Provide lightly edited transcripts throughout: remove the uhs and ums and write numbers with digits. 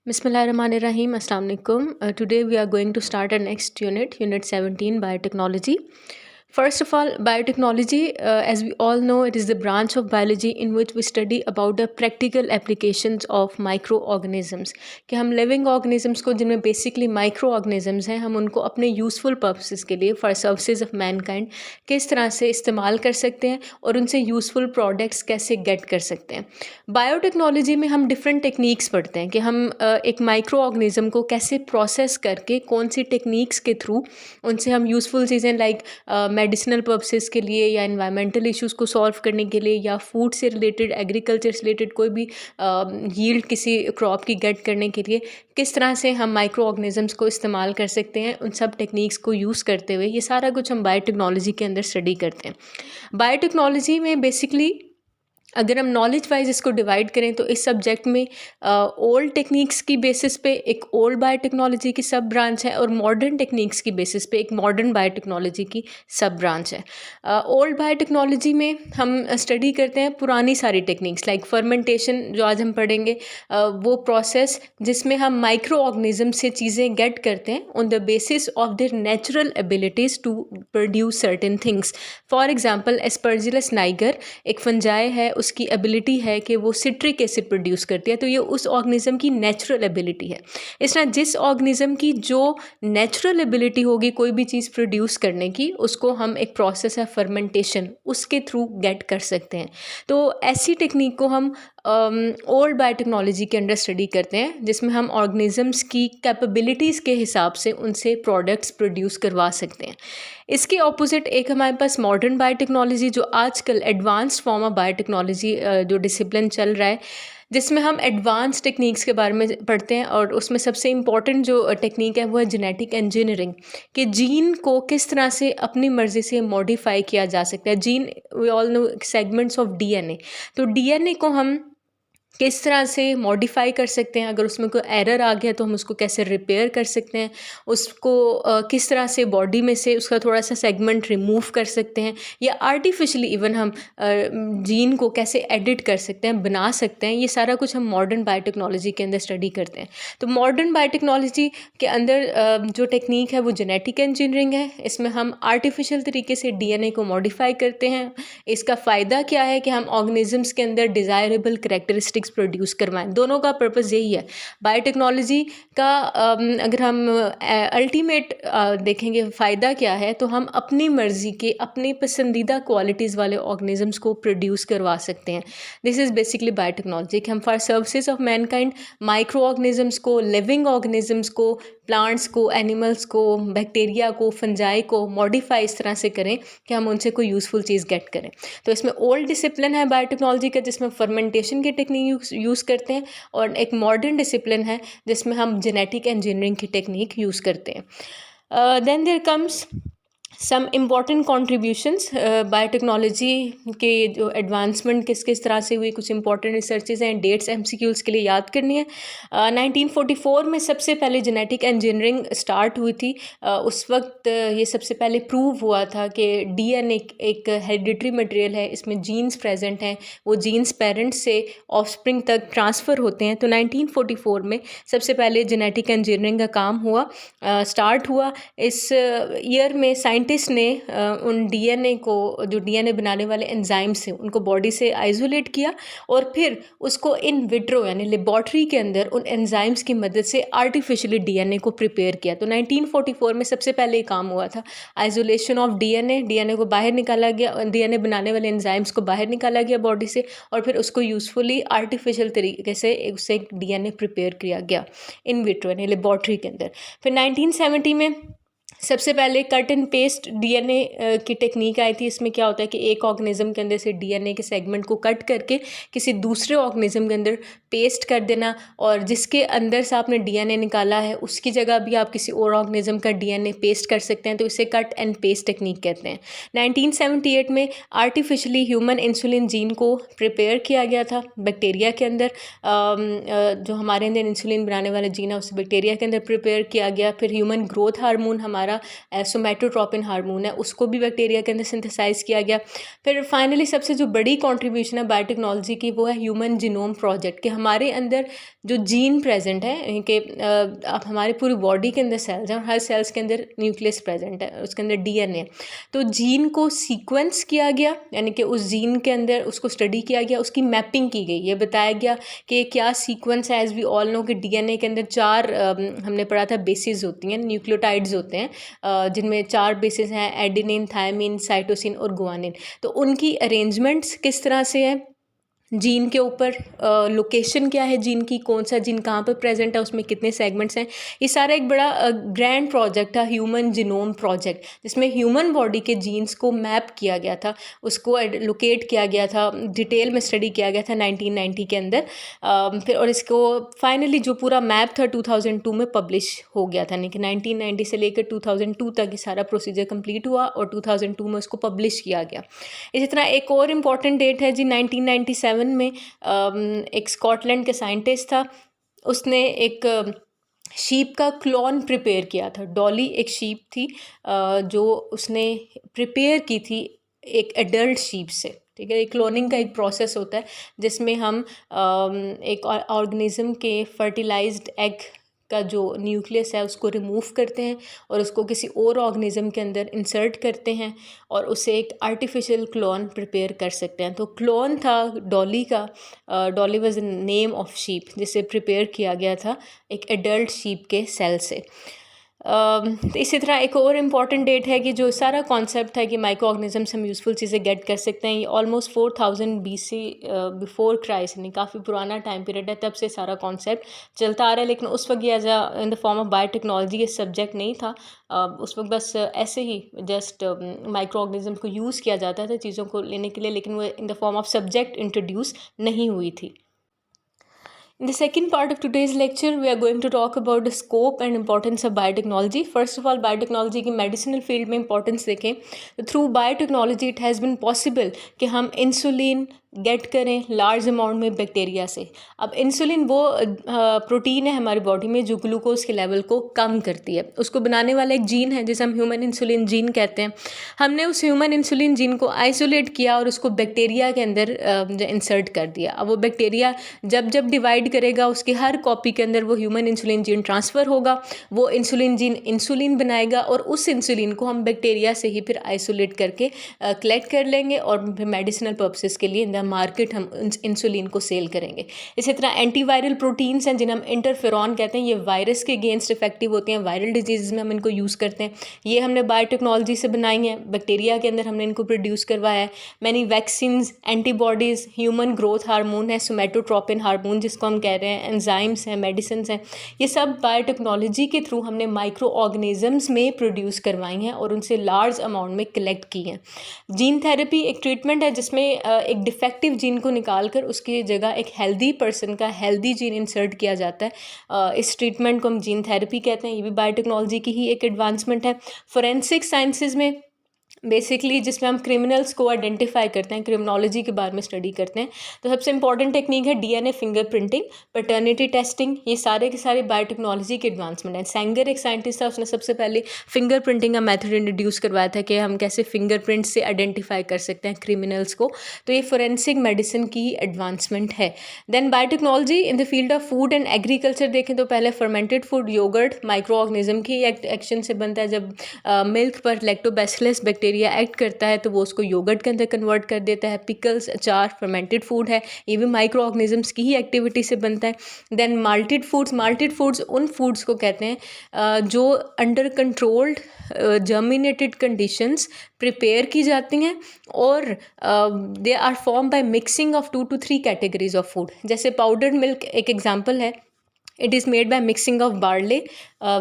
Bismillahirrahmanirrahim. Assalamu alaikum. Today we are going to start our next unit, Unit 17, Biotechnology. First of all, biotechnology, as we all know, it is the branch of biology in which we study about the practical applications of microorganisms. कि हम living organisms को जिनमें basically microorganisms हैं हम उनको अपने useful purposes के लिए for services of mankind किस तरह से इस्तेमाल कर सकते हैं और उनसे useful products कैसे get कर सकते हैं. बायोटेक्नोलॉजी में हम डिफरेंट टेक्निक्स पढ़ते हैं कि हम एक माइक्रो ऑर्गेनिज्म को कैसे प्रोसेस करके कौन सी टेक्निक्स के थ्रू उनसे हम यूज़फुल चीज़ें लाइक मेडिसिनल पर्पसेस के लिए या इन्वायरमेंटल इश्यूज़ को सॉल्व करने के लिए या फूड से रिलेटेड एग्रीकल्चर से रिलेटेड कोई भी यील्ड किसी क्रॉप की गेट करने के लिए किस तरह से हम माइक्रो ऑर्गेनिजम्स को इस्तेमाल कर सकते हैं उन सब टेक्निक्स को यूज़ करते हुए ये सारा कुछ हम बायोटेक्नोलॉजी के अंदर स्टडी करते हैं. बायोटेक्नोलॉजी में बेसिकली अगर हम नॉलेज वाइज इसको डिवाइड करें तो इस सब्जेक्ट में ओल्ड टेक्निक्स की बेसिस पे एक ओल्ड बायोटेक्नोलॉजी की सब ब्रांच है और मॉडर्न टेक्निक्स की बेसिस पे एक मॉडर्न बायोटेक्नोलॉजी की सब ब्रांच है. ओल्ड बायोटेक्नोलॉजी में हम स्टडी करते हैं पुरानी सारी टेक्निक्स लाइक फर्मेंटेशन जो आज हम पढ़ेंगे वो प्रोसेस जिसमें हम माइक्रो ऑर्गेनिज्म से चीज़ें गेट करते हैं on the basis of their natural abilities to produce certain things. For example aspergillus niger एक फंजाई है उसकी एबिलिटी है कि वो सिट्रिक एसिड प्रोड्यूस करती है तो ये उस ऑर्गेनिज्म की नेचुरल एबिलिटी है. इस तरह जिस ऑर्गेनिज्म की जो नेचुरल एबिलिटी होगी कोई भी चीज़ प्रोड्यूस करने की उसको हम एक प्रोसेस है फर्मेंटेशन उसके थ्रू गेट कर सकते हैं. तो ऐसी टेक्निक को हम ओल्ड बायोटेक्नोलॉजी के अंडर स्टडी करते हैं जिसमें हम ऑर्गेनिजम्स की कैपेबिलिटीज़ के हिसाब से उनसे प्रोडक्ट्स प्रोड्यूस करवा सकते हैं. इसके ऑपोजिट एक हमारे पास मॉडर्न बायोटेक्नोलॉजी जो आजकल एडवांस्ड फॉर्म ऑफ बायोटेक्नोलॉजी जो डिसिप्लिन चल रहा है जिसमें हम एडवांस टेक्निक्स के बारे में पढ़ते हैं और उसमें सबसे इम्पॉर्टेंट जो टेक्निक है वो है जेनेटिक इंजीनियरिंग कि जीन को किस तरह से अपनी मर्ज़ी से मॉडिफाई किया जा सकता है. Gene we all know segments of DNA तो डीएनए को हम किस तरह से मॉडिफाई कर सकते हैं अगर उसमें कोई एरर आ गया तो हम उसको कैसे रिपेयर कर सकते हैं उसको किस तरह से बॉडी में से उसका थोड़ा सा सेगमेंट रिमूव कर सकते हैं या आर्टिफिशियली इवन हम जीन को कैसे एडिट कर सकते हैं बना सकते हैं. ये सारा कुछ हम मॉडर्न बायोटेक्नोलॉजी के अंदर स्टडी करते हैं. तो मॉडर्न बायोटेक्नोलॉजी के अंदर जो टेक्निक है वो जेनेटिक इंजीनियरिंग है. इसमें हम आर्टिफिशियल तरीके से डीएनए को मॉडिफाई करते हैं. इसका फ़ायदा क्या है कि हम ऑर्गेनिजम्स के अंदर डिज़ायरेबल करेक्टरिस्टिक्स प्रोड्यूस करवाएं. दोनों का पर्पस यही है. बायोटेक्नोलॉजी का अगर हम अल्टीमेट देखेंगे फ़ायदा क्या है तो हम अपनी मर्ज़ी के अपने पसंदीदा क्वालिटीज़ वाले ऑर्गेनिजम्स को प्रोड्यूस करवा सकते हैं. दिस इज़ बेसिकली बायोटेक्नोलॉजी कि हम for services of Mankind micro organisms को लिविंग ऑर्गेनिजम्स को प्लांट्स को एनिमल्स को बैक्टीरिया को फंजाई को मॉडिफाई इस तरह से करें कि हम उनसे कोई यूज़फुल चीज़ गेट करें. तो इसमें ओल्ड डिसिप्लिन है बायोटेक्नोलॉजी का जिसमें फर्मेंटेशन की टेक्निक यूज़ करते हैं और एक मॉडर्न डिसिप्लिन है जिसमें हम जेनेटिक इंजीनियरिंग की टेक्निक यूज़ करते हैं. Then there comes some important contributions biotechnology के जो एडवांसमेंट किस किस तरह से हुई कुछ इंपॉर्टेंट रिसर्चेज हैं डेट्स एमसीक्यूज़ के लिए याद करनी है. 1944 में सबसे पहले जेनेटिक इंजीनियरिंग स्टार्ट हुई थी. उस वक्त ये सबसे पहले प्रूव हुआ था कि डीएनए एक हेरिडिटरी मटेरियल है इसमें जीन्स प्रेजेंट हैं वो जीन्स पेरेंट्स से ऑफस्प्रिंग तक ट्रांसफ़र होते हैं. तो 1944 में सबसे पहले जेनेटिक इंजीनियरिंग का काम हुआ स्टार्ट हुआ. इस ईयर में साइंटिस्ट ने उन डीएनए को जो डीएनए बनाने वाले एंजाइम्स हैं उनको बॉडी से आइसोलेट किया और फिर उसको इन विट्रो यानी लेबॉर्ट्री के अंदर उन एंजाइम्स की मदद से आर्टिफिशियली डीएनए को प्रिपेयर किया. तो 1944 में सबसे पहले ये काम हुआ था आइसोलेशन ऑफ डीएनए को बाहर निकाला गया डीएनए बनाने वाले एंजाइम्स को बाहर निकाला गया बॉडी से और फिर उसको यूज़फुली आर्टिफिशियल तरीके से उससे एक डीएनए प्रिपेयर किया गया इन विट्रो यानी लेबॉर्ट्री के अंदर. फिर 1970 में सबसे पहले कट एंड पेस्ट डीएनए की टेक्निक आई थी. इसमें क्या होता है कि एक ऑर्गेनिज्म के अंदर से डीएनए के सेगमेंट को कट करके किसी दूसरे ऑर्गेनिज्म के अंदर पेस्ट कर देना और जिसके अंदर से आपने डीएनए निकाला है उसकी जगह भी आप किसी और ऑर्गेनिज्म का डीएनए पेस्ट कर सकते हैं. तो इसे कट एंड पेस्ट टेक्निक कहते हैं. 1978 में आर्टिफिशियली ह्यूमन इंसुलिन जीन को प्रिपेयर किया गया था बैक्टीरिया के अंदर. जो हमारे अंदर इंसुलिन बनाने वाला जीन है उसे बैक्टीरिया के अंदर प्रिपेयर किया गया. फिर ह्यूमन ग्रोथ हार्मोन हमारा हमारा सोमैटोट्रोपिन हार्मोन है उसको भी बैक्टीरिया के अंदर सिंथेसाइज किया गया। फिर फाइनली सबसे जो बड़ी कंट्रीब्यूशन है बायोटेक्नोलॉजी की वो है ह्यूमन जीनोम प्रोजेक्ट, कि हमारे अंदर जो जीन प्रेजेंट है कि अब हमारे पूरी बॉडी के अंदर सेल्स हैं और हर सेल्स के अंदर न्यूक्लियस प्रेजेंट है, उसके अंदर डीएनए। तो जीन को सीक्वेंस किया गया, यानी कि उस जीन के अंदर उसको स्टडी किया गया, उसकी मैपिंग की गई, ये बताया गया कि क्या सीक्वेंस है। एज वी ऑल नो कि डीएनए के अंदर चार हमने पढ़ा था बेसिस होती हैं, न्यूक्लियोटाइड्स होते हैं, जिनमें चार बेसिस हैं, एडेनिन, थायमिन, साइटोसिन और गुआनिन। तो उनकी अरेंजमेंट्स किस तरह से है जीन के ऊपर, लोकेशन क्या है जीन की, कौन सा जीन कहाँ पर प्रेजेंट है, उसमें कितने सेगमेंट्स हैं, ये सारा एक बड़ा ग्रैंड प्रोजेक्ट था ह्यूमन जीनोम प्रोजेक्ट, जिसमें ह्यूमन बॉडी के जीन्स को मैप किया गया था, उसको लोकेट किया गया था, डिटेल में स्टडी किया गया था 1990 के अंदर। फिर और इसको फाइनली जो पूरा मैप था 2002 में पब्लिश हो गया था, यानी कि 1990 से लेकर 2002 तक ये सारा प्रोसीजर कंप्लीट हुआ और 2002 में उसको पब्लिश किया गया। इसी तरह एक और इम्पॉर्टेंट डेट है जी 1997 में एक स्कॉटलैंड के साइंटिस्ट था, उसने एक शीप का क्लोन प्रिपेयर किया था। डॉली एक शीप थी जो उसने प्रिपेयर की थी एक एडल्ट शीप से, ठीक है। क्लोनिंग का एक प्रोसेस होता है जिसमें हम एक ऑर्गेनिज्म के फर्टिलाइज्ड एग का जो न्यूक्लियस है उसको रिमूव करते हैं और उसको किसी और ऑर्गेनिज्म के अंदर इंसर्ट करते हैं और उसे एक आर्टिफिशियल क्लोन प्रिपेयर कर सकते हैं। तो क्लोन था डॉली का, Dolly was the name of sheep, जिसे प्रिपेयर किया गया था एक एडल्ट शीप के सेल से। तो इसी तरह एक और इम्पॉर्टेंट डेट है कि जो सारा कॉन्सेप्ट है कि माइक्रो ऑर्गेनिज्म से हम यूज़फुल चीज़ें गेट कर सकते हैं, ये ऑलमोस्ट 4000 BC बिफोर क्राइस्ट, यानी काफ़ी पुराना टाइम पीरियड है, तब से सारा कॉन्सेप्ट चलता आ रहा है। लेकिन उस वक्त ये as in the form of biotechnology ये सब्जेक्ट नहीं था, उस वक्त बस ऐसे ही जस्ट माइक्रो ऑर्गेनिज्म को यूज़ किया जाता था चीज़ों को लेने के लिए, लेकिन वो इन the form of subject introduce नहीं हुई थी। In the second part of today's lecture, we are going to talk about the scope and importance of biotechnology. First of all, biotechnology की medicinal field में importance देखें तो through biotechnology it has been possible कि हम insulin gate करें large amount में bacteria से। अब इंसुलिन वो प्रोटीन है हमारी बॉडी में जो ग्लूकोज के लेवल को कम करती है, उसको बनाने वाला एक जीन है जिसे हम ह्यूमन इंसुलिन जीन कहते हैं। हमने उस ह्यूमन इंसुलिन जीन को आइसोलेट किया और उसको बैक्टीरिया के अंदर इंसर्ट कर दिया। अब वो बैक्टीरिया जब जब डिवाइड करेगा उसकी हर कॉपी के अंदर वो ह्यूमन इंसुलिन जीन ट्रांसफ़र होगा, वो इंसुलिन जीन इंसुलिन बनाएगा और उस इंसुलिन को हम बैक्टीरिया से ही फिर आइसोलेट करके कलेक्ट कर लेंगे और फिर मेडिसिनल पर्पसेस के लिए इन द मार्केट हम इंसुलिन को सेल करेंगे। इसी तरह एंटीवायरल प्रोटीन्स हैं जिन्हें हम इंटरफेरॉन कहते हैं, ये वायरस के अगेंस्ट इफेक्टिव होते हैं, वायरल डिजीज़ में हम इनको यूज़ करते हैं। ये हमने बायोटेक्नोलॉजी से बनाई हैं, बैक्टीरिया के अंदर हमने इनको प्रोड्यूस करवाया है। Many vaccines, antibodies, human growth hormone है, सोमैटोट्रोपिन हार्मोन जिसको हम कह रहे हैं, एंजाइम्स हैं, मेडिसिन हैं, ये सब बायोटेक्नोलॉजी के थ्रू हमने माइक्रो ऑर्गेनिजम्स में प्रोड्यूस करवाई हैं और उनसे लार्ज अमाउंट में कलेक्ट की हैं। जीन थेरेपी एक ट्रीटमेंट है जिसमें एक डिफेक्टिव जीन को निकाल कर उसकी जगह एक हेल्दी पर्सन का हेल्दी जीन इंसर्ट किया जाता है। इस ट्रीटमेंट को हम जीन थेरेपी कहते हैं। ये भी बायोटेक्नोलॉजी की ही एक एडवांसमेंट है। फोरेंसिक साइंसेज में बेसिकली जिसमें हम क्रिमिनल्स को आइडेंटिफाई करते हैं, क्रिमिनोलॉजी के बारे में स्टडी करते हैं, तो सबसे इंपॉर्टेंट टेक्निक है डीएनए फिंगरप्रिंटिंग, पैटर्निटी टेस्टिंग, ये सारे के सारे बायोटेक्नोलॉजी के एडवांसमेंट हैं। सेंगर एक साइंटिस्ट था, उसने सबसे पहले फिंगरप्रिंटिंग का मेथड इंट्रोड्यूस करवाया था कि हम कैसे फिंगरप्रिंट से आइडेंटिफाई कर सकते हैं क्रिमिनल्स को। तो ये फोरेंसिक मेडिसिन की एडवांसमेंट है। Then biotechnology in the field of food and agriculture देखें तो पहले fermented food, yoghurt microorganism की एक्शन से बनता है। जब मिल्क पर लैक्टोबैसिलस बैक्टीरिया एक्ट करता है तो वो उसको योगर्ट के अंदर कन्वर्ट कर देता है। पिकल्स, अचार फर्मेंटेड फूड है, ये भी माइक्रो ऑर्गेनिजम्स की ही एक्टिविटी से बनता है। देन माल्टेड फूड्स उन फूड्स को कहते हैं जो under controlled germinated conditions prepare की जाती हैं और they are form by mixing of 2 to 3 categories of food. जैसे पाउडर्ड मिल्क एक एग्जाम्पल है। It is made by mixing of barley,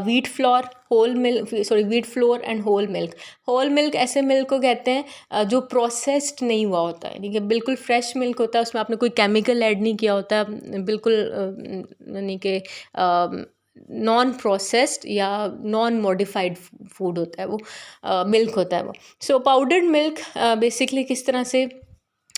wheat flour, wheat flour and whole milk। Whole milk ऐसे milk को कहते हैं जो प्रोसेस्ड नहीं हुआ होता है, यानी कि बिल्कुल फ्रेश मिल्क होता है, उसमें आपने कोई केमिकल ऐड नहीं किया होता, बिल्कुल यानी कि नॉन प्रोसेस्ड या नॉन मॉडिफाइड फूड होता है वो, मिल्क होता है वो। सो पाउडर्ड मिल्क बेसिकली किस तरह से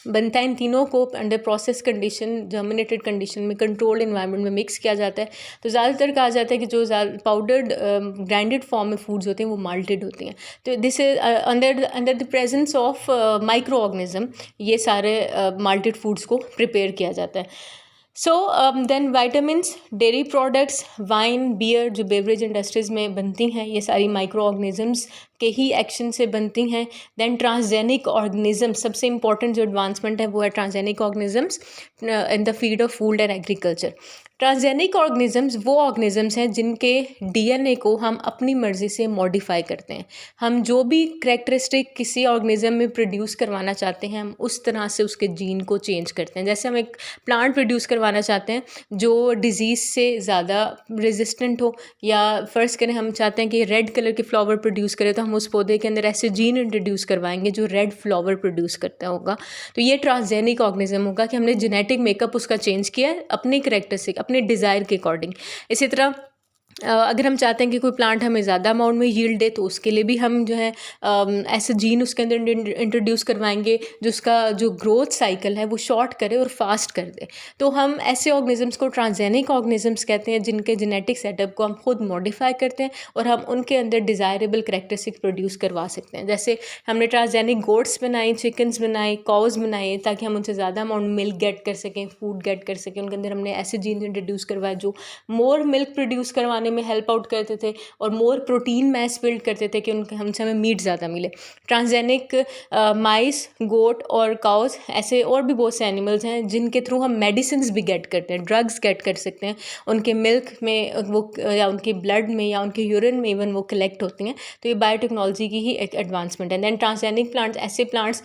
बनता है, इन तीनों को under process condition, germinated condition में, कंट्रोल्ड इन्वायरमेंट में मिक्स किया जाता है। तो ज़्यादातर कहा जाता है कि जो पाउडर्ड ग्राइंडेड फॉर्म में फूड्स होते हैं वो माल्टेड होती हैं। तो this is under the presence of microorganism ये सारे माल्टेड फूड्स को प्रिपेयर किया जाता है। So then vitamins, dairy products, wine, beer जो बेवरेज इंडस्ट्रीज़ में बनती हैं, ये सारी माइक्रो ऑर्गेनिजम्स के ही एक्शन से बनती हैं। देन ट्रांसजेनिक ऑर्गेनिजम्स, सबसे इंपॉर्टेंट जो एडवांसमेंट है वो है transgenic organisms in the field of food and agriculture. Transgenic organisms वो ऑर्गेनिजम्स हैं जिनके डीएनए को हम अपनी मर्ज़ी से मॉडिफाई करते हैं। हम जो भी करेक्टरिस्टिक किसी ऑर्गेनिज्म में प्रोड्यूस करवाना चाहते हैं, हम उस तरह से उसके जीन को चेंज करते हैं। जैसे हम एक प्लांट प्रोड्यूस करवाना चाहते हैं जो डिजीज़ से ज़्यादा रेजिस्टेंट हो, या फ़र्ज़ करें हम चाहते हैं कि रेड कलर के फ्लावर प्रोड्यूस करें, तो हम उस पौधे के अंदर ऐसे जीन इंट्रोड्यूस करवाएंगे जो रेड फ्लावर प्रोड्यूस करता होगा। तो ये ट्रांसजेनिक ऑर्गेनिज्म होगा कि हमने जेनेटिक मेकअप उसका चेंज किया है अपनी करेक्टरिस्टिक, अपने डिज़ायर के अकॉर्डिंग। इसी तरह अगर हम चाहते हैं कि कोई प्लांट हमें ज़्यादा अमाउंट में यील्ड दे, तो उसके लिए भी हम जो है ऐसे जीन उसके अंदर इंट्रोड्यूस करवाएंगे जो उसका जो ग्रोथ साइकिल है वो शॉर्ट करे और फास्ट कर दे। तो हम ऐसे ऑर्गेनिजम्स को ट्रांसजेनिक ऑर्गेनिजम्स कहते हैं जिनके जेनेटिक सेटअप को हम खुद मॉडिफाई करते हैं और हम उनके अंदर डिज़ायरेबल करेक्टरिस्टिक प्रोड्यूस करवा सकते हैं। जैसे हमने ट्रांसजेनिक गोट्स बनाई, चिकन्स बनाए, काउज बनाए, ताकि हम उनसे ज़्यादा अमाउंट मिल्क गेट कर सकें, फूड गेट कर सकें। उनके अंदर हमने ऐसे जीन इंट्रोड्यूस करवाए जो मोर मिल्क प्रोड्यूस करवाने में हेल्प आउट करते थे और मोर प्रोटीन मैस बिल्ड करते थे कि उनके हमसे हमें मीट ज़्यादा मिले। ट्रांसजेनिक माइस, गोट और काउज, ऐसे और भी बहुत से एनिमल्स हैं जिनके थ्रू हम मेडिसिन भी गेट करते हैं, ड्रग्स गेट कर सकते हैं। उनके मिल्क में वो, या उनके ब्लड में, या उनके यूरिन में इवन वो कलेक्ट होती हैं। तो ये बायोटेक्नोलॉजी की ही एक एडवांसमेंट है। दैन ट्रांसजेनिक प्लांट्स, ऐसे plants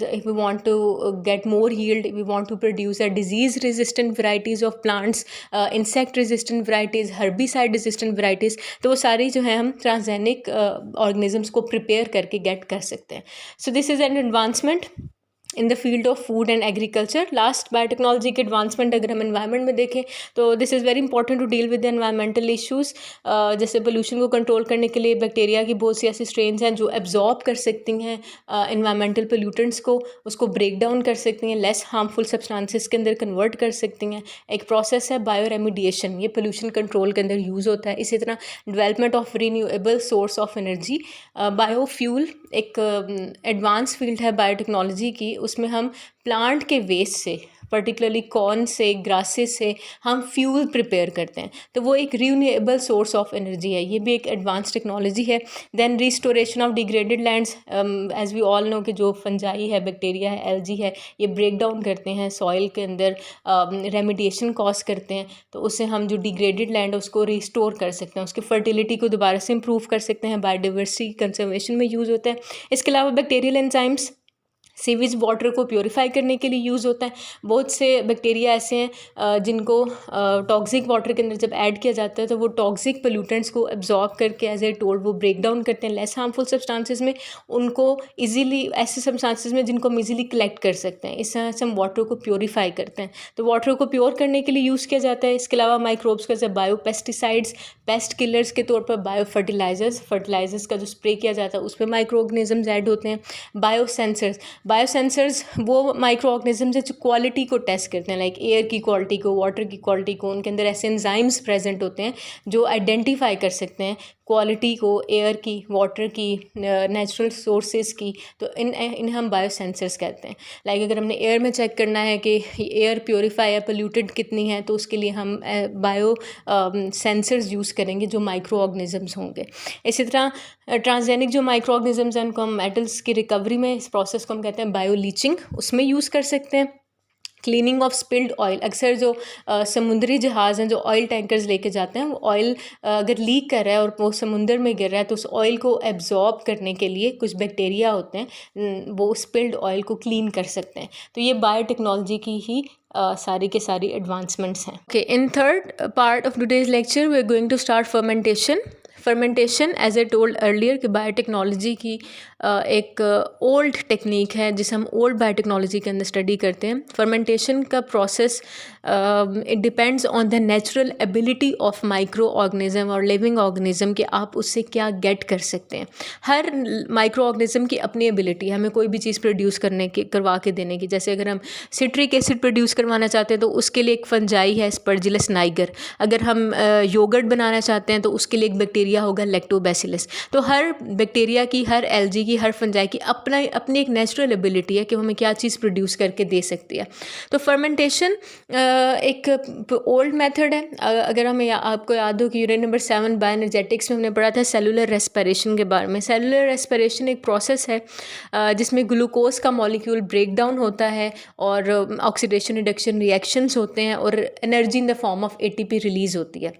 if we want to get more yield, we want to produce a disease resistant varieties of plants, insect resistant varieties, herbicide resistant varieties, तो वो सारी जो है हम ट्रांसजेनिक ऑर्गेनिजम्स को प्रिपेयर करके गेट कर सकते हैं। So this is an advancement in the field of food and agriculture. Last biotechnology के एडवांसमेंट अगर हम एनवायरनमेंट में देखें तो this is very important to deal with the environmental issues. जैसे पोल्यूशन को कंट्रोल करने के लिए बैक्टीरिया की बहुत सी ऐसी स्ट्रेन्स हैं जो एब्जॉर्ब कर सकती हैं एनवायरमेंटल पोल्यूटेंट्स को, उसको ब्रेक डाउन कर सकती हैं, लेस हार्मफुल सब्सटेंसेस के अंदर कन्वर्ट कर सकती हैं। एक प्रोसेस है बायो रेमिडिएशन, ये पोल्यूशन कंट्रोल के अंदर यूज़ होता है। इसी तरह development of renewable source of energy, biofuel एक एडवांस फील्ड है बायोटेक्नोलॉजी की। उसमें हम प्लांट के वेस्ट से, पर्टिकुलरली कॉर्न से, ग्रासेस से हम फ्यूल प्रिपेयर करते हैं, तो वो एक रिन्यूएबल सोर्स ऑफ एनर्जी है। ये भी एक एडवांस टेक्नोलॉजी है। Then restoration of degraded lands, as we all know कि जो फंजाई है, बैक्टीरिया है, एल्जी है, ये ब्रेक डाउन करते हैं सॉइल के अंदर, रेमिडिएशन कॉज करते हैं, तो उससे हम जो डिग्रेडेड लैंड है उसको रिस्टोर कर सकते हैं, उसकी फर्टिलिटी को दोबारा से इम्प्रूव कर सकते हैं, बायोडाइवर्सिटी कंजर्वेशन में यूज़ होता है। इसके अलावा बैक्टीरियल एंजाइम्स सीवेज वाटर को प्योरीफाई करने के लिए यूज़ होता है। बहुत से बैक्टीरिया ऐसे हैं जिनको टॉक्सिक वाटर के अंदर जब ऐड किया जाता है तो वो टॉक्सिक पोल्यूटेंट्स को एब्जॉर्ब करके, एज ए टोल्ड, वो ब्रेक डाउन करते हैं लेस हार्मफुल सब्सटेंसेस में, उनको इजीली, ऐसे सब्सटेंसेस में जिनको हम इजीली कलेक्ट कर सकते हैं। इस तरह से हम वाटर को प्योरीफाई करते हैं, तो वाटर को प्योर करने के लिए यूज़ किया जाता है। इसके अलावा माइक्रोब्स का जब बायो पेस्टिसाइड्स, पेस्ट किलर्स के तौर पर बायो फर्टिलाइजर्स का जो स्प्रे किया जाता है उस पर माइक्रो ऑर्गेनिजम्स ऐड होते हैं। बायोसेंसर्स वो माइक्रो ऑर्गेनिजम्स है जो क्वालिटी को टेस्ट करते हैं, लाइक एयर की क्वालिटी को, वाटर की क्वालिटी को। उनके अंदर ऐसे एंजाइम्स प्रेजेंट होते हैं जो आइडेंटिफाई कर सकते हैं क्वालिटी को, एयर की, वाटर की, नेचुरल सोर्सेज की। तो इन्हें हम बायोसेंसर्स कहते हैं। लाइक अगर हमने एयर में चेक करना है कि एयर प्योरीफाई या पोल्यूटेड कितनी है, तो उसके लिए हम बायो सेंसर्स यूज़ करेंगे जो माइक्रो ऑर्गेनिजम्स होंगे। इसी तरह ट्रांसजेनिक जो माइक्रो ऑर्गेनिजम्स हैं उनको हम मेटल्स की रिकवरी में, इस प्रोसेस को हम कहते हैं बायो लीचिंग, उसमें यूज़ कर सकते हैं। क्लीनिंग ऑफ स्पिल्ड ऑयल, अक्सर जो समुद्री जहाज़ हैं जो ऑयल टैंकर्स लेके जाते हैं, वो ऑयल अगर लीक कर रहा है और वो समुद्र में गिर रहा है तो उस ऑयल को एब्जॉर्ब करने के लिए कुछ बैक्टीरिया होते हैं, वो स्पिल्ड ऑयल को क्लीन कर सकते हैं। तो ये बायोटेक्नोलॉजी की ही सारी के सारी एडवांसमेंट्स हैं। Okay, in third part of today's lecture we are going to start fermentation. Fermentation as I told earlier कि बायोटेक्नोलॉजी की एक ओल्ड टेक्निक है जिसे हम ओल्ड बायोटेक्नोलॉजी के अंदर स्टडी करते हैं। फर्मेंटेशन का process it depends on the natural ability of micro organism और लिविंग ऑर्गेनिज्म कि आप उससे क्या गेट कर सकते हैं। हर माइक्रो ऑर्गेनिज्म की अपनी एबिलिटी है हमें कोई भी चीज़ प्रोड्यूस करने की, करवा के देने की। जैसे अगर हम सिट्रिक एसिड प्रोड्यूस करवाना चाहते हैं तो उसके लिए एक फंजाई है स्पर्जिलस नाइगर। अगर हम योगर्ट बनाना चाहते हैं तो उसके लिए एक बैक्टीरिया होगा लैक्टोबैसिलस। तो हर बैक्टीरिया की, हर एल्गी की, हर फंजाई की अपनी एक नेचुरल एबिलिटी है कि हमें क्या चीज़ प्रोड्यूस करके दे सकती है। तो फर्मेंटेशन एक ओल्ड मेथड है। अगर हमें आपको याद हो कि यूनिट नंबर 7 बायोएनर्जेटिक्स में हमने पढ़ा था सेलुलर रेस्पिरेशन के बारे में। सेलुलर रेस्पिरेशन एक प्रोसेस है जिसमें ग्लूकोज का मॉलिक्यूल ब्रेक डाउन होता है और ऑक्सीडेशन रिडक्शन रिएक्शंस होते हैं और energy in the form of ATP release होती है।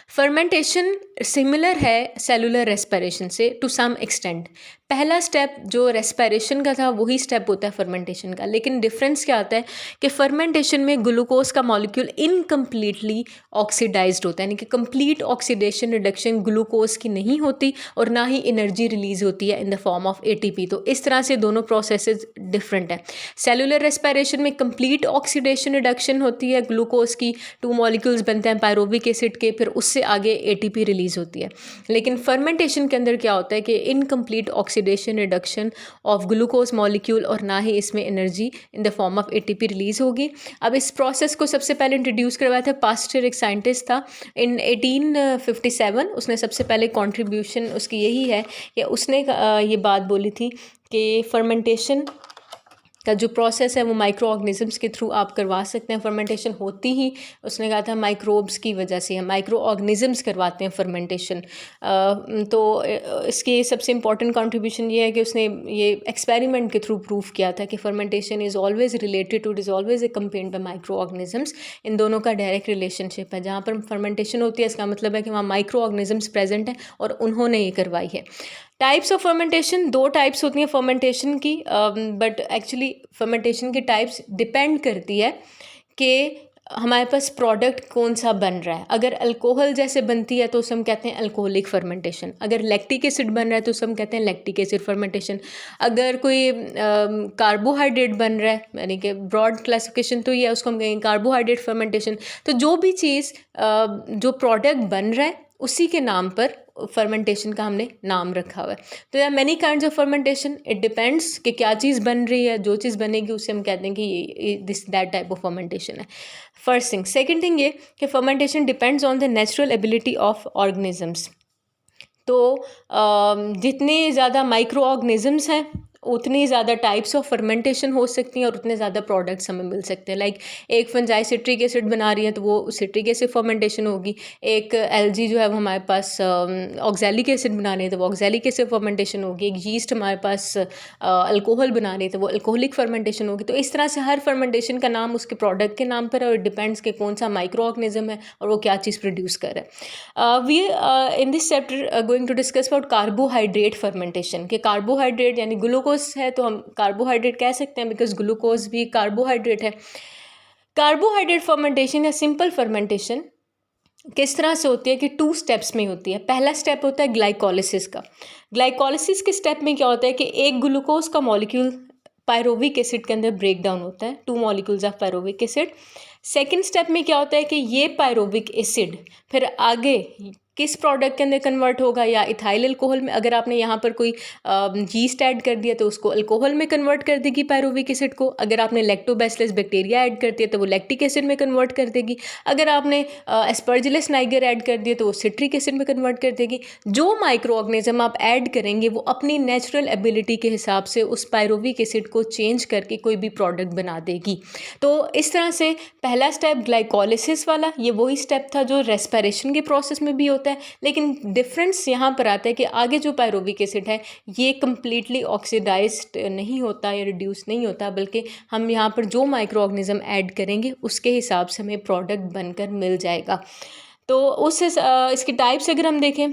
फर्मेंटेशन सिमिलर है सेलुलर रेस्पिरेशन से टू सम एक्सटेंट। पहला स्टेप जो रेस्पिरेशन का था वही स्टेप होता है फर्मेंटेशन का, लेकिन डिफरेंस क्या आता है कि फर्मेंटेशन में ग्लूकोज का मॉलिक्यूल इनकम्प्लीटली ऑक्सीडाइज्ड होता है, यानी कि कंप्लीट ऑक्सीडेशन रिडक्शन ग्लूकोज की नहीं होती और ना ही एनर्जी रिलीज होती है इन द फॉर्म ऑफ एटीपी। तो इस तरह से दोनों प्रोसेसेस डिफरेंट हैं। सेलुलर रेस्पिरेशन में कंप्लीट ऑक्सीडेशन रिडक्शन होती है, ग्लूकोज की 2 मॉलिक्यूल्स बनते हैं पायरोविक एसिड के, फिर उससे आगे एटीपी रिलीज होती है। लेकिन फर्मेंटेशन के अंदर क्या होता है कि incomplete oxidation reduction of glucose molecule और ना ही इसमें energy in the form of ATP release होगी। अब इस प्रोसेस को सबसे पहले इंट्रोड्यूस करवाया था पास्चर, एक साइंटिस्ट था इन 1857। उसने सबसे पहले कॉन्ट्रीब्यूशन उसकी यही है कि उसने ये बात बोली थी कि फर्मेंटेशन का जो प्रोसेस है वो माइक्रो ऑर्गेनिजम्स के थ्रू आप करवा सकते हैं। फर्मेंटेशन होती ही उसने कहा था माइक्रोब्स की वजह से है, माइक्रो ऑर्गेनिजम्स करवाते हैं फर्मेंटेशन। तो इसकी सबसे इम्पॉर्टेंट कंट्रीब्यूशन ये है कि उसने ये एक्सपेरिमेंट के थ्रू प्रूव किया था कि fermentation is always related to, it is always accompanied by micro organisms. इन दोनों का डायरेक्ट रिलेशनशिप है। जहाँ पर फर्मेंटेशन होती है इसका मतलब है कि वहाँ माइक्रो ऑर्गेनिजम्स प्रेजेंट हैं और उन्होंने ये करवाई है। टाइप्स ऑफ फर्मेंटेशन, 2 टाइप्स होती हैं फर्मेंटेशन की, बट एक्चुअली फर्मेंटेशन की टाइप्स डिपेंड करती है कि हमारे पास प्रोडक्ट कौन सा बन रहा है। अगर अल्कोहल जैसे बनती है तो उसे हम कहते हैं अल्कोहलिक फर्मेंटेशन। अगर लैक्टिक एसिड बन रहा है तो उसे हम कहते हैं लैक्टिक एसिड फर्मेंटेशन। अगर कोई कार्बोहाइड्रेट बन रहा है, यानी कि ब्रॉड क्लासिफिकेशन तो ये है, उसको हम कहेंगे कार्बोहाइड्रेट फर्मेंटेशन। तो जो भी चीज़ जो प्रोडक्ट बन रहा है उसी के नाम पर फर्मेंटेशन का हमने नाम रखा हुआ है। तो यार many kinds of fermentation, it depends कि क्या चीज़ बन रही है। जो चीज़ बनेगी उसे हम कहते हैं कि ये this that type of fermentation है। First thing. सेकंड थिंग ये कि fermentation depends on the natural ability of organisms. तो जितने ज़्यादा माइक्रो ऑर्गेनिजम्स हैं उतनी ज़्यादा टाइप्स ऑफ फर्मेंटेशन हो सकती हैं और उतने ज़्यादा प्रोडक्ट्स हमें मिल सकते हैं। लाइक एक फंजाई सिट्रिक एसिड बना रही है तो वो सिट्रिक एसिड फर्मेंटेशन होगी। एक एल्गी जो है वो हमारे पास ऑक्सैलिक एसिड बना रही है तो वो ऑक्सैलिक एसिड फर्मेंटेशन होगी। एक यीस्ट हमारे पास अल्कोहल बना रही है तो वो अल्कोहलिक फर्मेंटेशन होगी। तो इस तरह से हर फर्मेंटेशन का नाम उसके प्रोडक्ट के नाम पर है और डिपेंड्स कि कौन सा माइक्रो ऑर्गेनिज्म है और वो क्या चीज़ प्रोड्यूस कर रहा है। We in this chapter going to discuss about carbohydrate fermentation. कि कार्बोहाइड्रेट यानी ग्लूकोज है तो हम कार्बोहाइड्रेट कह सकते हैं बिकॉज ग्लूकोज भी कार्बोहाइड्रेट है। कार्बोहाइड्रेट फर्मेंटेशन या सिंपल फर्मेंटेशन किस तरह से होती है कि 2 स्टेप्स में होती है। पहला स्टेप होता है ग्लाइकोलिसिस का। ग्लाइकोलिसिस के स्टेप में क्या होता है कि एक ग्लूकोज का मॉलिक्यूल पायरोविक एसिड के अंदर ब्रेक डाउन होता है, 2 molecules of pyruvic acid. Second step में क्या होता है कि ये पायरोविक एसिड फिर आगे किस प्रोडक्ट के अंदर कन्वर्ट होगा, या इथाइल अल्कोहल में। अगर आपने यहाँ पर कोई यीस्ट ऐड कर दिया तो उसको अल्कोहल में कन्वर्ट कर देगी पायरोविक एसिड को। अगर आपने लैक्टोबैसिलस बैक्टीरिया ऐड कर दिया तो वो लैक्टिक एसिड में कन्वर्ट कर देगी। अगर आपने एस्परजिलस नाइगर ऐड कर दिया तो वो सिट्रिक एसिड में कन्वर्ट कर देगी। जो माइक्रो ऑर्गेनिज्म आप ऐड करेंगे वो अपनी नेचुरल एबिलिटी के हिसाब से उस पायरोविक एसिड को चेंज करके कोई भी प्रोडक्ट बना देगी। तो इस तरह से पहला स्टेप ग्लाइकोलिसिस वाला ये वही स्टेप था जो रेस्पिरेशन के प्रोसेस में भी होता है, लेकिन डिफरेंस यहाँ पर आता है कि आगे जो पायरोविक एसिड है ये कम्प्लीटली ऑक्सीडाइज्ड नहीं होता या रिड्यूस नहीं होता, बल्कि हम यहाँ पर जो माइक्रो ऑर्गेनिज्म ऐड करेंगे उसके हिसाब से हमें प्रोडक्ट बनकर मिल जाएगा। तो इसकी टाइप्स अगर हम देखें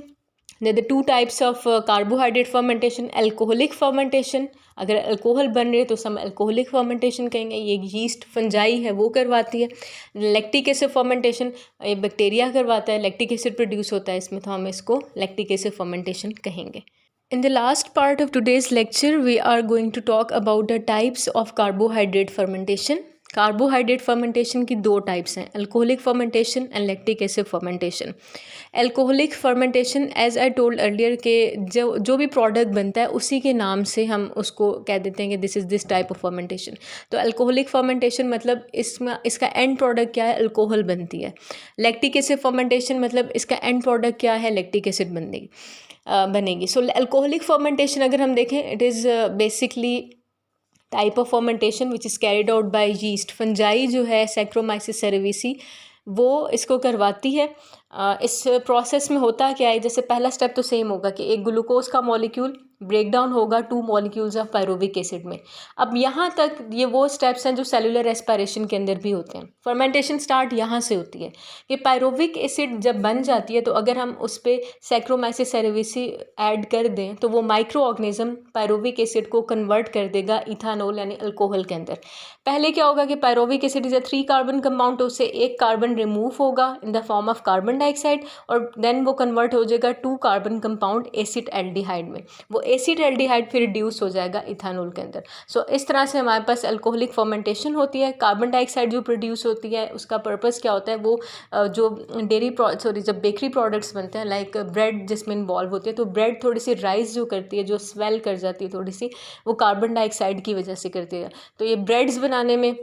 There are the two types of carbohydrate fermentation, alcoholic fermentation. अगर अल्कोहल बन रहे तो हम अल्कोहलिक फर्मेंटेशन कहेंगे, ये यीस्ट फंजाई है वो करवाती है. लैक्टिक एसिड फर्मेंटेशन ये बैक्टीरिया करवाता है, लैक्टिक एसिड प्रोड्यूस होता है इसमें, तो हम इसको लैक्टिक एसिड फर्मेंटेशन कहेंगे. In the last part of today's lecture, we are going to talk about the types of carbohydrate fermentation. Carbohydrate fermentation की दो टाइप्स हैं, alcoholic fermentation and lactic acid fermentation. Alcoholic fermentation as I told earlier के जो भी product बनता है उसी के नाम से हम उसको कह देते हैं कि this is this type of fermentation. तो अल्कोहलिक फर्मेंटेशन मतलब इसका एंड प्रोडक्ट क्या है, अल्कोहल बनती है. लैक्टिक एसिड फर्मेंटेशन मतलब इसका एंड प्रोडक्ट क्या है, लैक्टिक एसिड बनेगी. सो अल्कोहलिक फर्मेंटेशन अगर हम देखें, it is basically type of fermentation which is carried out by yeast. Fungi जो है सैक्रोमाइसिस सेरेविसी वो इसको करवाती है. इस प्रोसेस में होता क्या है, जैसे पहला स्टेप तो सेम होगा कि एक ग्लूकोज का मॉलिक्यूल ब्रेक डाउन होगा 2 मॉलिक्यूल्स ऑफ पायरोविक एसिड में. अब यहाँ तक ये वो स्टेप्स हैं जो सेलुलर रेस्पिरेशन के अंदर भी होते हैं. फर्मेंटेशन स्टार्ट यहाँ से होती है कि पायरोविक एसिड जब बन जाती है तो अगर हम उस पर सैक्रोमाइसिस सेरेविसी ऐड कर दें तो वो माइक्रो ऑर्गेनिज्म पायरोविक एसिड को कन्वर्ट कर देगा इथानॉल यानी अल्कोहल के अंदर. पहले क्या होगा कि pyruvic acid is a 3 carbon compound, तो उससे एक कार्बन रिमूव होगा इन the form of carbon dioxide और देन वो कन्वर्ट हो जाएगा 2 कार्बन कंपाउंड एसिड एल्डिहाइड में. वो एसिड एल्डिहाइड फिर रिड्यूस हो जाएगा इथानॉल के अंदर. सो इस तरह से हमारे पास अल्कोहलिक फर्मेंटेशन होती है. कार्बन डाइऑक्साइड जो प्रोड्यूस होती है उसका पर्पस क्या होता है, वो जो जब बेकरी प्रोडक्ट्स बनते हैं लाइक ब्रेड जिसमें इन्वॉल्व होती है, तो ब्रेड थोड़ी सी राइस जो करती है, जो स्वेल कर जाती है थोड़ी सी, वो कार्बन डाइऑक्साइड की वजह से करती है. तो ये ब्रेड्स बनाने में,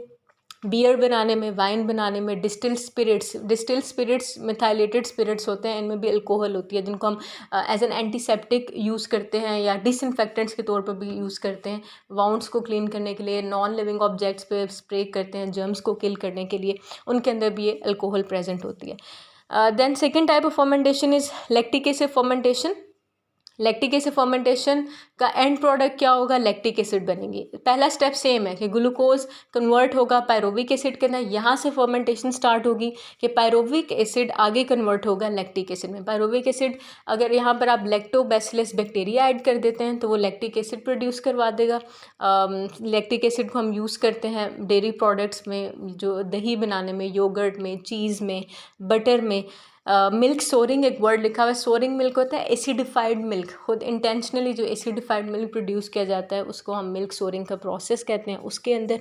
बियर बनाने में, वाइन बनाने में, डिस्टिल्ड स्पिरिट्स मिथाइलेटेड स्पिरिट्स होते हैं, इनमें भी अल्कोहल होती है जिनको हम एज एन एंटीसेप्टिक यूज़ करते हैं या डिसइंफेक्टेंट्स के तौर पर भी यूज़ करते हैं. वाउंड्स को क्लीन करने के लिए, नॉन लिविंग ऑब्जेक्ट्स पे स्प्रे करते हैं जर्म्स को किल करने के लिए, उनके अंदर भी ये अल्कोहल प्रेजेंट होती है. Then second type of fermentation is lactic acid fermentation. Lactic acid fermentation का एंड प्रोडक्ट क्या होगा, लैक्टिक एसिड बनेगी. पहला स्टेप सेम है कि ग्लूकोज कन्वर्ट होगा पायरोविक एसिड के अंदर, यहाँ से फर्मेंटेशन स्टार्ट होगी कि पायरोविक एसिड आगे कन्वर्ट होगा लैक्टिक एसिड में. पायरोविक एसिड अगर यहाँ पर आप लैक्टोबैसिलस बैक्टीरिया ऐड कर देते हैं तो वो लैक्टिक एसिड प्रोड्यूस करवा देगा. लैक्टिक एसिड को हम यूज़ करते हैं डेयरी प्रोडक्ट्स में, जो दही बनाने में, योगर्ट में, चीज़ में, बटर में. मिल्क सोरिंग एक वर्ड लिखा हुआ है, सोरिंग मिल्क होता है एसिडिफाइड मिल्क. खुद इंटेंशनली जो एसिडिफाइड मिल्क प्रोड्यूस किया जाता है उसको हम मिल्क सोरिंग का प्रोसेस कहते हैं, उसके अंदर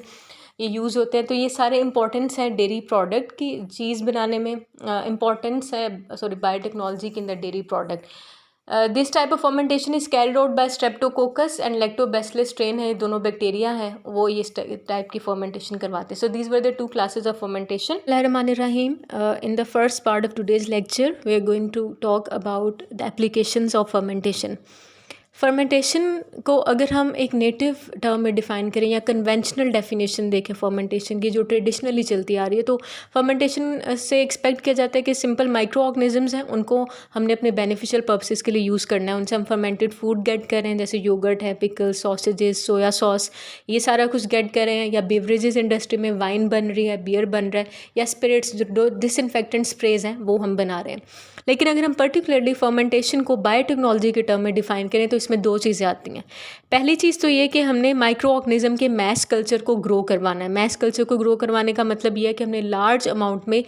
ये यूज़ होते हैं. तो ये सारे इंपॉर्टेंस है डेयरी प्रोडक्ट की चीज़ बनाने में, इंपॉर्टेंस है बायोटेक्नोलॉजी के अंदर dairy product. This type of fermentation is carried out by streptococcus and lactobacillus strain है, दोनों बैक्टीरिया हैं, वो ये टाइप की फर्मेंटेशन करवाते हैं. So these were the 2 classes of fermentation. बिस्मिल्लाहिर्रहमानिर्रहीम. In the first part of today's lecture we are going to talk about the applications of fermentation. Fermentation को अगर हम एक नेटिव टर्म में डिफ़ाइन करें या कन्वेंशनल डेफिनेशन देखें फर्मेंटेशन की जो ट्रेडिशनली चलती आ रही है, तो फर्मेंटेशन से एक्सपेक्ट किया जाता है कि सिंपल माइक्रो ऑर्गेनिजम्स हैं, उनको हमने अपने बेनिफिशियल पर्पसेस के लिए यूज़ करना है. उनसे हम फर्मेंटेड फूड गेट कर रहे हैं, जैसे योगर्ट है, पिकल्स, सॉसेजेस, सोया सॉस, ये सारा कुछ गेट कर रहे हैं. या बेवरेजेस इंडस्ट्री में वाइन बन रही है, बियर बन रहा है, या स्पिरिट्स जो डिसइंफेक्टेंट स्प्रेज हैं वो हम बना रहे हैं. लेकिन अगर हम पर्टिकुलरली फर्मेंटेशन को बायोटेक्नोलॉजी के टर्म में डिफ़ाइन करें तो इसमें 2 चीज़ें आती हैं. पहली चीज़ तो ये कि हमने माइक्रो ऑर्गेनिज्म के मैस कल्चर को ग्रो करवाना है. मैस कल्चर को ग्रो करवाने का मतलब ये है कि हमने लार्ज अमाउंट में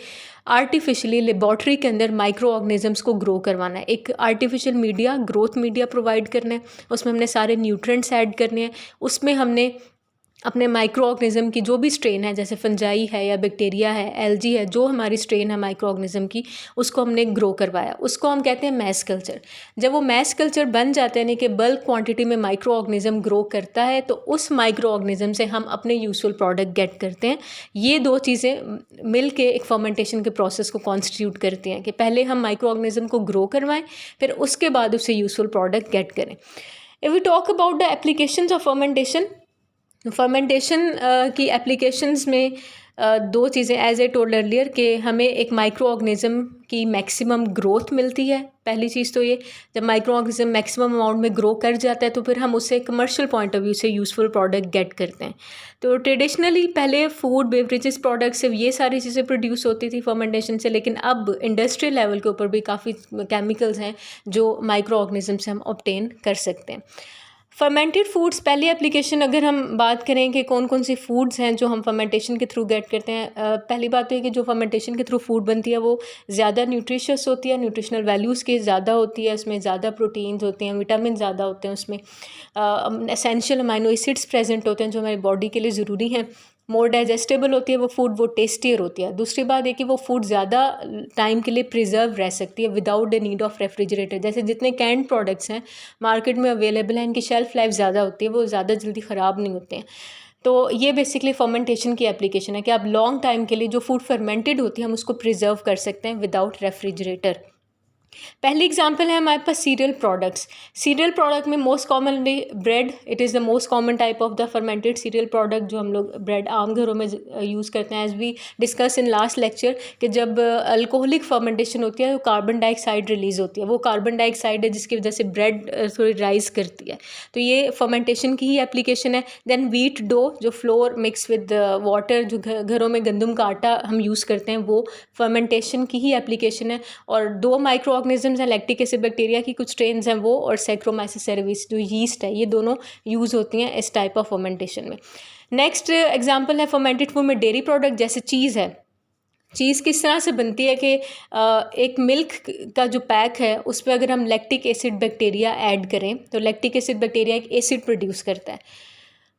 आर्टिफिशियली लेबॉर्ट्री के अंदर माइक्रो ऑर्गेनिजम्स को ग्रो करवाना है. एक artificial media, growth media provide करना है, उसमें हमने सारे न्यूट्रेंट्स ऐड करने हैं, उसमें हमने अपने माइक्रो ऑर्गेनिज्म की जो भी स्ट्रेन है, जैसे फंजाई है या बैक्टीरिया है, एल्गी है, जो हमारी स्ट्रेन है माइक्रो ऑर्गेनिज्म की, उसको हमने ग्रो करवाया. उसको हम कहते हैं मैस कल्चर. जब वो मैस कल्चर बन जाता है, यानी कि बल्क क्वांटिटी में माइक्रो ऑर्गेनिज्म ग्रो करता है, तो उस माइक्रो ऑर्गेनिज्म से हम अपने यूजफुल प्रोडक्ट गेट करते हैं. ये 2 चीज़ें मिल के एक फर्मेंटेशन के प्रोसेस को कॉन्स्टिट्यूट करती हैं कि पहले हम माइक्रो ऑर्गेनिज्म को ग्रो करवाएं, फिर उसके बाद उससे यूजफुल प्रोडक्ट गेट करें. If we talk about the applications of fermentation, fermentation की एप्लीकेशंस में दो चीज़ें एज ए टोल्ड अर्लियर कि हमें एक माइक्रो ऑर्गेनिज्म की मैक्सिमम ग्रोथ मिलती है। पहली चीज़ तो ये, जब माइक्रो ऑर्गेनिज्म मैक्सिमम अमाउंट में ग्रो कर जाता है तो फिर हम उससे कमर्शियल पॉइंट ऑफ व्यू से यूज़फुल प्रोडक्ट गेट करते हैं। तो ट्रेडिशनली पहले फूड बेवरेजेस प्रोडक्ट्स से ये सारी चीज़ें प्रोड्यूस होती थी फर्मेंटेशन से, लेकिन अब इंडस्ट्रियल लेवल के ऊपर भी काफ़ी केमिकल्स हैं जो माइक्रो ऑर्गेनिज्म से हम ऑब्टेन कर सकते हैं। फर्मेंटेड फूड्स, पहली एप्लीकेशन अगर हम बात करें कि कौन कौन सी फूड्स हैं जो हम फर्मेंटेशन के थ्रू गेट करते हैं, पहली बात तो है कि जो फर्मेंटेशन के थ्रू फूड बनती है वो ज़्यादा न्यूट्रिशियस होती है, न्यूट्रिशनल वैल्यूज़ की ज़्यादा होती है, उसमें ज़्यादा प्रोटीन्स होते हैं, विटामिन ज़्यादा होते हैं, उसमें एसेंशियल अमाइनो एसिड्स प्रेजेंट होते हैं जो हमारी बॉडी के लिए ज़रूरी हैं, मोर डाइजेस्टेबल होती है वो फूड, वो टेस्टियर होती है। दूसरी बात है कि वो फूड ज़्यादा टाइम के लिए प्रिजर्व रह सकती है without the need of refrigerator. जैसे जितने कैंड प्रोडक्ट्स हैं मार्केट में अवेलेबल हैं, इनकी शेल्फ़ लाइफ ज़्यादा होती है, वो ज़्यादा जल्दी ख़राब नहीं होते हैं। तो ये बेसिकली फर्मेंटेशन की एप्लीकेशन है कि आप लॉन्ग टाइम के लिए जो फूड फर्मेंटेड होती है हम उसको प्रिजर्व कर सकते हैं विदाउट रेफ्रिजरेटर। पहली एग्जांपल है हमारे पास सीरियल प्रोडक्ट्स। सीरियल प्रोडक्ट में most commonly bread, it is the most common type of the fermented serial product जो हम लोग ब्रेड आम घरों में यूज़ करते हैं। As we discuss in last lecture कि जब अल्कोहलिक फर्मेंटेशन होती है तो कार्बन डाइऑक्साइड रिलीज़ होती है, वो कार्बन डाइऑक्साइड है जिसकी वजह से ब्रेड थोड़ी राइज करती है। तो ये फर्मेंटेशन की ही एप्लीकेशन है। देन वीट डो, जो फ्लोर मिक्स विद वाटर, जो घरों में गंदम का आटा हम यूज़ करते हैं, वो फर्मेंटेशन की ही एप्लीकेशन है। और दो माइक्रो ऑर्गेनिजम्स हैं, लैक्टिक एसिड बैक्टीरिया की कुछ स्ट्रेन्स हैं वो, और सैक्रोमाइसिस सेरेविस जो यीस्ट है, ये दोनों यूज़ होती हैं इस टाइप ऑफ फर्मेंटेशन में। नेक्स्ट एग्जांपल है फर्मेंटेड फूड में डेयरी प्रोडक्ट, जैसे चीज़ है। चीज़ किस तरह से बनती है कि एक मिल्क का जो पैक है उस पर अगर हम लैक्टिक एसिड बैक्टीरिया ऐड करें तो लैक्टिक एसिड बैक्टीरिया एक एसिड प्रोड्यूस करता है।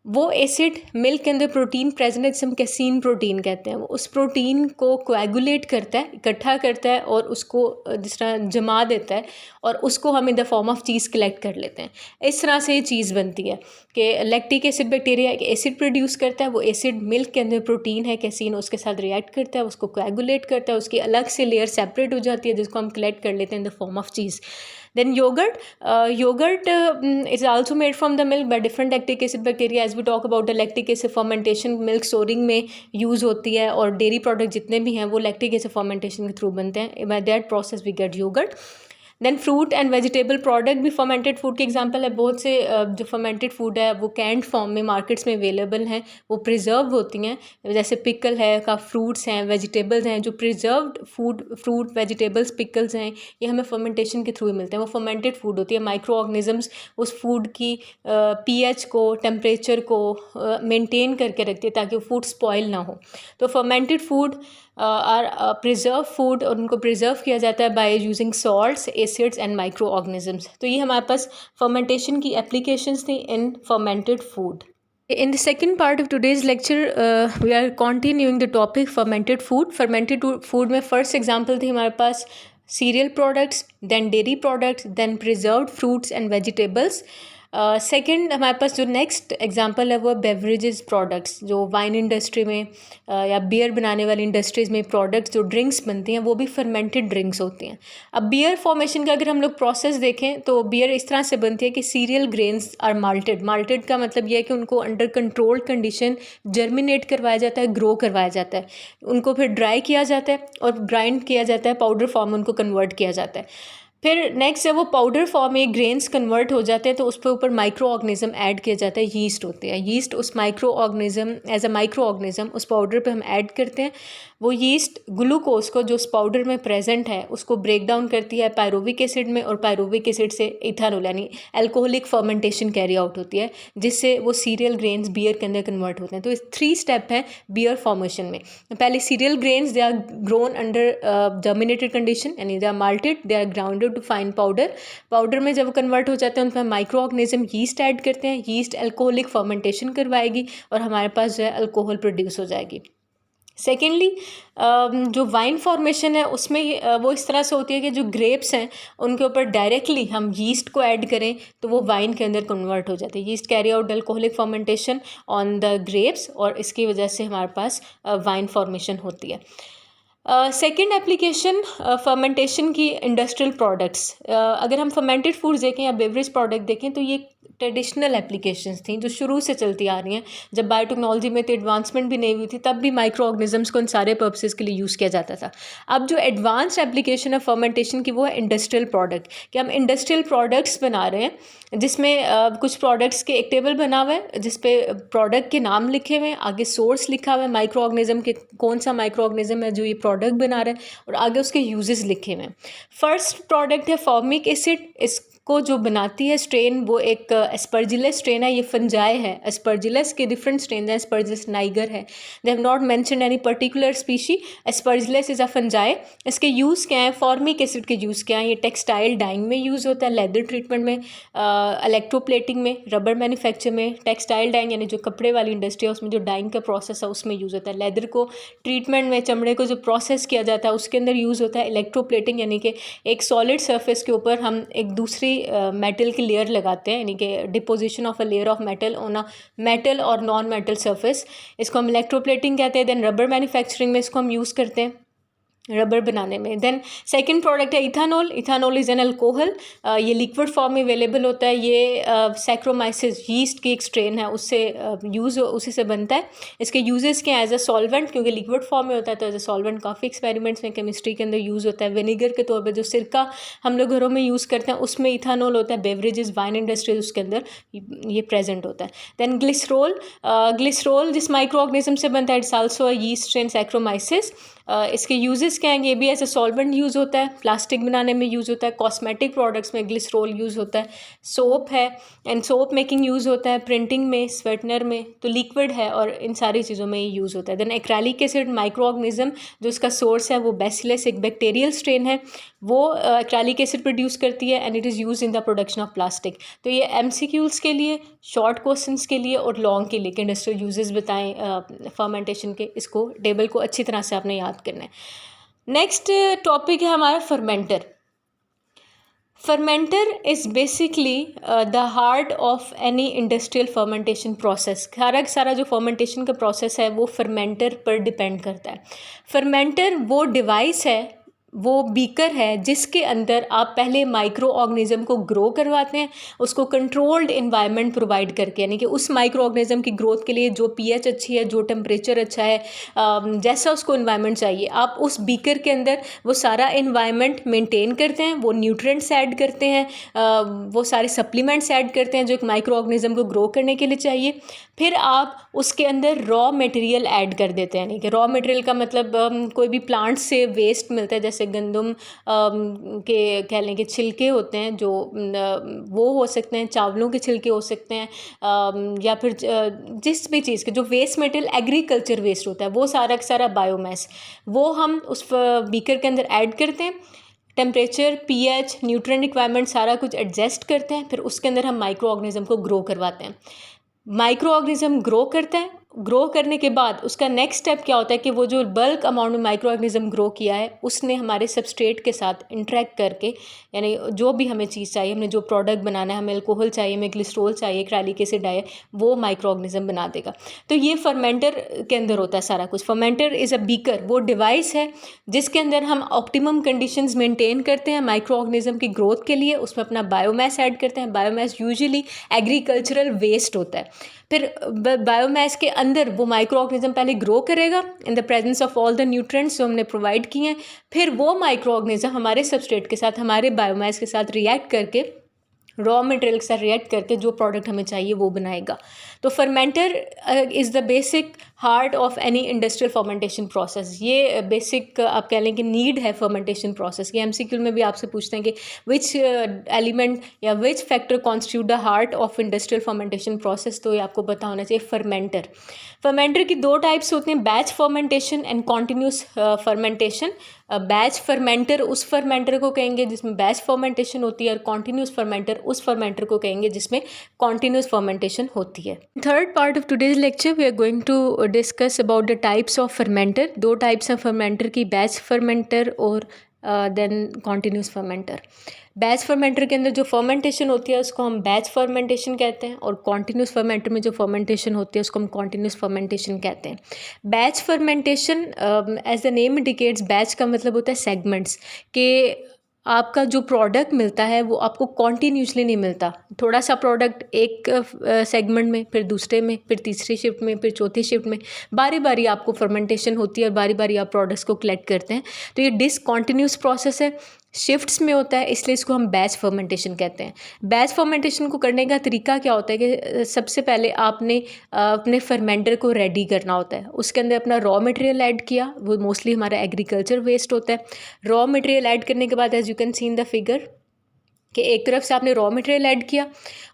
वो एसिड मिल्क के अंदर प्रोटीन प्रेजेंट है जिसे हम कैसीन प्रोटीन कहते हैं, वो उस प्रोटीन को कोएगुलेट करता है, इकट्ठा करता है और उसको जिस तरह जमा देता है और उसको हम इन the form of cheese collect कर लेते हैं। इस तरह से ये चीज़ बनती है कि लैक्टिक एसिड बैक्टीरिया एक एसिड प्रोड्यूस करता है, वो एसिड मिल्क के अंदर प्रोटीन है कैसीन, उसके साथ रिएक्ट करता है, उसको कोएगुलेट करता है, उसकी अलग से लेयर सेपरेट हो जाती है जिसको हम कलेक्ट कर लेते हैं इन the form of cheese. Then yogurt is also made from the milk by different lactic acid bacteria. As we talk about the lactic acid fermentation, milk storing में use होती है, और dairy product जितने भी हैं वो lactic acid fermentation के through बनते हैं. By that process we get yogurt. Then fruit and vegetable product भी फर्मेंटेड फूड के एग्जांपल है। बहुत से जो फर्मेंटेड फूड है वो कैंड फॉर्म में मार्केट्स में अवेलेबल हैं, वो प्रिजर्व होती हैं, जैसे पिकल है का, फ्रूट्स हैं, वेजिटेबल्स हैं, जो preserved food, fruit, vegetables, pickles हैं, ये हमें फर्मेंटेशन के थ्रू ही मिलते हैं। वो फर्मेंटेड फूड होती है। माइक्रो ऑर्गेनिजम्स उस फूड की पीएच को, टेम्परेचर को मेंटेन करके रखती है ताकि वो फूड स्पॉइल ना हो। तो fermented food are preserve food, और उनको प्रिजर्व किया जाता है by using salts, acids and micro organisms. तो ये हमारे पास फर्मेंटेशन की एप्लीकेशंस थी in fermented food. In the second part of today's lecture, we are continuing the topic fermented food. Fermented food में first example थी हमारे पास cereal products, then dairy products, then preserved fruits and vegetables. Second हमारे पास जो next example है वो beverages products, जो wine industry में या बियर बनाने वाली इंडस्ट्रीज़ में प्रोडक्ट्स, जो ड्रिंक्स बनती हैं वो भी फर्मेंटेड ड्रिंक्स होती हैं। अब बियर फॉर्मेशन का अगर हम लोग प्रोसेस देखें तो बियर इस तरह से बनती है कि cereal grains are malted. Malted का मतलब ये है कि उनको अंडर कंट्रोल्ड कंडीशन जर्मिनेट करवाया जाता है, ग्रो करवाया जाता है, उनको फिर ड्राई किया जाता है और ग्राइंड किया जाता है, पाउडर फॉर्म में उनको कन्वर्ट किया जाता है। फिर नेक्स्ट जब वो पाउडर फॉर्म में ग्रेन्स कन्वर्ट हो जाते हैं तो उस पर ऊपर माइक्रो ऑर्गेनिज्म ऐड किया जाता है, यीस्ट होते हैं। यीस्ट उस micro organism, as a micro organism उस पाउडर पे हम ऐड करते हैं। वो यीस्ट ग्लूकोज को जो उस पाउडर में प्रेजेंट है उसको ब्रेक डाउन करती है पायरोविक एसिड में, और पायरोविक एसिड से इथानॉल यानी अल्कोहलिक फर्मेंटेशन कैरी आउट होती है, जिससे वो सीरियल ग्रेन्स बियर के अंदर कन्वर्ट होते हैं। तो इस 3 स्टेप है बियर फॉर्मेशन में। पहले cereal grains they are grown under germinated condition, यानी they are malted, they are grounded to fine powder. Powder में जब कन्वर्ट हो जाते हैं उन पर माइक्रो ऑर्गेनिज्म यीस्ट ऐड करते हैं, यीस्ट अल्कोहलिक फर्मेंटेशन करवाएगी और हमारे पास जो है अल्कोहल प्रोड्यूस हो जाएगी। सेकेंडली जो वाइन फॉर्मेशन है उसमें वो इस तरह से होती है कि जो ग्रेप्स हैं उनके ऊपर डायरेक्टली हम यीस्ट को ऐड करें तो वो वाइन के अंदर कन्वर्ट हो जाती है। Yeast carry out alcoholic fermentation on the grapes और इसकी वजह से हमारे पास वाइन फॉर्मेशन होती है। सेकेंड एप्लीकेशन फर्मेंटेशन की इंडस्ट्रियल प्रोडक्ट्स। अगर हम फर्मेंटेड फूड्स देखें या बेवरेज प्रोडक्ट देखें तो ये ट्रेडिशनल एप्लीकेशंस थी जो शुरू से चलती आ रही हैं। जब बायोटेक्नोलॉजी में तो एडवांसमेंट भी नहीं हुई थी तब भी माइक्रो ऑर्गेनिजम्स को इन सारे पर्पसेस के लिए यूज़ किया जाता था। अब जो एडवांस्ड एप्लीकेशन है फर्मेंटेशन की वो है इंडस्ट्रियल प्रोडक्ट, कि हम इंडस्ट्रियल प्रोडक्ट्स बना रहे हैं जिसमें कुछ प्रोडक्ट्स के एक टेबल बना हुआ है जिस पे प्रोडक्ट के नाम लिखे हुए हैं, आगे सोर्स लिखा हुआ है माइक्रो ऑर्गेनिज्म के, कौन सा माइक्रो ऑर्गेनिज्म है जो ये प्रोडक्ट बना रहा है, और आगे उसके यूजेस लिखे हुए हैं। फर्स्ट प्रोडक्ट है फॉर्मिक एसिड। इसको जो बनाती है स्ट्रेन वो एक एस्परजिलस स्ट्रेन है, ये फंजाई है। एस्परजिलस के डिफरेंट स्ट्रेन है, एस्परजिलस नाइगर है। They have not mentioned any particular species. Aspergillus is a fungi. इसके यूज़ क्या है, फॉर्मिक एसिड के यूज़ क्या है, ये टेक्सटाइल डाइंग में यूज़ होता है, लेदर ट्रीटमेंट में, इलेक्ट्रोप्लेटिंग में, रबर मैन्युफैक्चर में। टेक्सटाइल डाइंग यानी जो कपड़े वाली इंडस्ट्री है उसमें जो डाइंग का प्रोसेस है उसमें यूज़ होता है। लेदर को ट्रीटमेंट में, चमड़े को जो प्रोसेस किया जाता है उसके अंदर यूज़ होता है। इलेक्ट्रोप्लेटिंग यानी कि एक सॉलिड सरफेस के ऊपर हम एक दूसरी मेटल की लेयर लगाते हैं, यानी कि deposition of a layer of metal on a metal और नॉन मेटल सरफेस, इसको हम इलेक्ट्रोप्लेटिंग कहते हैं। देन रबर मैन्युफैक्चरिंग में इसको हम यूज़ करते हैं रबर बनाने में। देन सेकंड प्रोडक्ट है ethanol. Ethanol is an alcohol. ये लिक्विड फॉर्म में अवेलेबल होता है। ये सैक्रोमाइसिस यीस्ट की एक स्ट्रेन है, उससे उसी से बनता है। इसके यूजेस के एज अ सॉल्वेंट, क्योंकि लिक्विड फॉर्म में होता है तो एज अ सॉल्वेंट काफ़ी एक्सपेरिमेंट्स में केमिस्ट्री के अंदर यूज़ होता है। विनेगर के तौर पर जो सिरका हम लोग घरों में यूज़ करते हैं उसमें इथानॉल होता है। बेवरेजेस, वाइन इंडस्ट्रीज, उसके अंदर ये प्रेजेंट होता है। Then glycerol. ग्लिसरोल जिस माइक्रो ऑर्गेनिज्म से बनता है, it's also yeast strain saccharomyces. इसके यूजेस क्या हैं, ये भी एज ए सॉल्वेंट यूज़ होता है, प्लास्टिक बनाने में यूज़ होता है, कॉस्मेटिक प्रोडक्ट्स में ग्लिसरोल यूज़ होता है, सोप है एंड सोप मेकिंग यूज़ होता है, प्रिंटिंग में, स्वेटनर में, तो लिक्विड है और इन सारी चीज़ों में ये यूज़ होता है। Then acrylic acid micro organism जो इसका सोर्स है वो बैसिलस, एक बैक्टीरियल स्ट्रेन है, वो एक्रेलिक एसिड प्रोड्यूस करती है and it is use in the production of plastic. तो ये MCQs के लिए, शॉर्ट क्वेश्चंस के लिए और लॉन्ग के लिए कि इंडस्ट्रियल यूजेस बताएं फर्मेंटेशन के, इसको टेबल को अच्छी तरह से आपने याद करना है। नेक्स्ट टॉपिक है हमारा fermenter. Fermenter is basically the heart of any industrial fermentation process. सारा जो फर्मेंटेशन का प्रोसेस है वो फर्मेंटर पर डिपेंड करता है। फर्मेंटर वो डिवाइस है, वो बीकर है जिसके अंदर आप पहले माइक्रो ऑर्गेनिज्म को ग्रो करवाते हैं, उसको कंट्रोल्ड इन्वायरमेंट प्रोवाइड करके, यानी कि उस माइक्रो ऑर्गेनिज्म की ग्रोथ के लिए जो pH अच्छी है, जो टेम्परेचर अच्छा है, जैसा उसको इन्वायरमेंट चाहिए, आप उस बीकर के अंदर वो सारा इन्वायरमेंट मेंटेन करते हैं, वो न्यूट्रिएंट्स ऐड करते हैं, वो सारे सप्लीमेंट्स ऐड करते हैं जो एक माइक्रो ऑर्गेनिज्म को ग्रो करने के लिए चाहिए। फिर आप उसके अंदर रॉ मटेरियल ऐड कर देते हैं, यानी कि रॉ मटेरियल का मतलब कोई भी प्लांट से वेस्ट मिलता है, जैसे गंदम के कह लें कि छिलके होते हैं जो वो हो सकते हैं, चावलों के छिलके हो सकते हैं, या फिर जिस भी चीज़ के जो वेस्ट मटेरियल एग्रीकल्चर वेस्ट होता है वो सारा का सारा बायोमास, वो हम उस बीकर के अंदर ऐड करते हैं। टेम्परेचर, pH, न्यूट्रिएंट रिक्वायरमेंट सारा कुछ एडजस्ट करते हैं, फिर उसके अंदर हम माइक्रो ऑर्गेनिज्म को ग्रो करवाते हैं। माइक्रो ऑर्गेनिज्म ग्रो करता है, ग्रो करने के बाद उसका नेक्स्ट स्टेप क्या होता है कि वो जो बल्क अमाउंट में माइक्रो ऑर्गेनिज्म ग्रो किया है उसने हमारे सबस्ट्रेट के साथ इंटरेक्ट करके, यानी जो भी हमें चीज़ चाहिए, हमने जो प्रोडक्ट बनाना है, हमें अल्कोहल चाहिए, हमें ग्लिसरॉल चाहिए, एक्रेलिक एसिड है, वो माइक्रो ऑर्गेनिज्म बना देगा। तो ये फर्मेंटर के अंदर होता है सारा कुछ। फर्मेंटर इज़ अ बीकर, वो डिवाइस है जिसके अंदर हम ऑप्टिमम कंडीशंस मेंटेन करते हैं माइक्रो ऑर्गेनिज्म की ग्रोथ के लिए, उसमें अपना बायोमास ऐड करते हैं। बायोमास यूजुअली एग्रीकल्चरल वेस्ट होता है। फिर बायोमास के अंदर वो माइक्रो ऑर्गेनिज्म पहले ग्रो करेगा in the presence of all the nutrients जो हमने प्रोवाइड किए हैं, फिर वो माइक्रो ऑर्गेनिज्म हमारे सबस्ट्रेट के साथ, हमारे बायोमास के साथ रिएक्ट करके, रॉ मटेरियल के साथ रिएक्ट करके जो प्रोडक्ट हमें चाहिए वो बनाएगा। तो fermenter is the basic heart of any industrial fermentation process. ये बेसिक आप कह लें कि नीड है फर्मेंटेशन प्रोसेस की। MCQ में भी आपसे पूछते हैं कि विच एलिमेंट या which factor constitute the heart of industrial fermentation process, तो ये आपको पता होना चाहिए फर्मेंटर। फर्मेंटर की दो टाइप्स होते हैं, batch fermentation and continuous fermentation. Batch fermenter उस फर्मेंटर को कहेंगे जिसमें बैच फर्मेंटेशन होती है, और कॉन्टिन्यूस फर्मेंटर उस फर्मेंटर को कहेंगे जिसमें कॉन्टिन्यूस फर्मेंटेशन होती है। Third part of today's lecture we are going to discuss about the types of fermenter. दो टाइप्स हैं फर्मेंटर की, बैच फर्मेंटर और then continuous fermenter. Batch fermenter के अंदर जो फर्मेंटेशन होती है उसको हम बैच फर्मेंटेशन कहते हैं, और कॉन्टिन्यूस फर्मेंटर में जो फर्मेंटेशन होती है उसको हम कॉन्टिन्यूस फर्मेंटेशन कहते हैं। Batch fermentation as the name indicates, batch का मतलब होता है सेगमेंट्स, के आपका जो प्रोडक्ट मिलता है वो आपको कॉन्टीन्यूसली नहीं मिलता। थोड़ा सा प्रोडक्ट एक सेगमेंट में, फिर दूसरे में, फिर तीसरी शिफ्ट में, फिर चौथी शिफ्ट में, बारी बारी आपको फर्मेंटेशन होती है और बारी बारी आप प्रोडक्ट्स को कलेक्ट करते हैं। तो ये डिसकॉन्टिन्यूस प्रोसेस है, शिफ्ट्स में होता है, इसलिए इसको हम बैच फर्मेंटेशन कहते हैं। बैच फर्मेंटेशन को करने का तरीका क्या होता है कि सबसे पहले आपने अपने फर्मेंटर को रेडी करना होता है। उसके अंदर अपना रॉ मटेरियल ऐड किया, वो मोस्टली हमारा एग्रीकल्चर वेस्ट होता है। रॉ मटेरियल ऐड करने के बाद as you can see in the figure कि एक तरफ से आपने रॉ मटेरियल ऐड किया,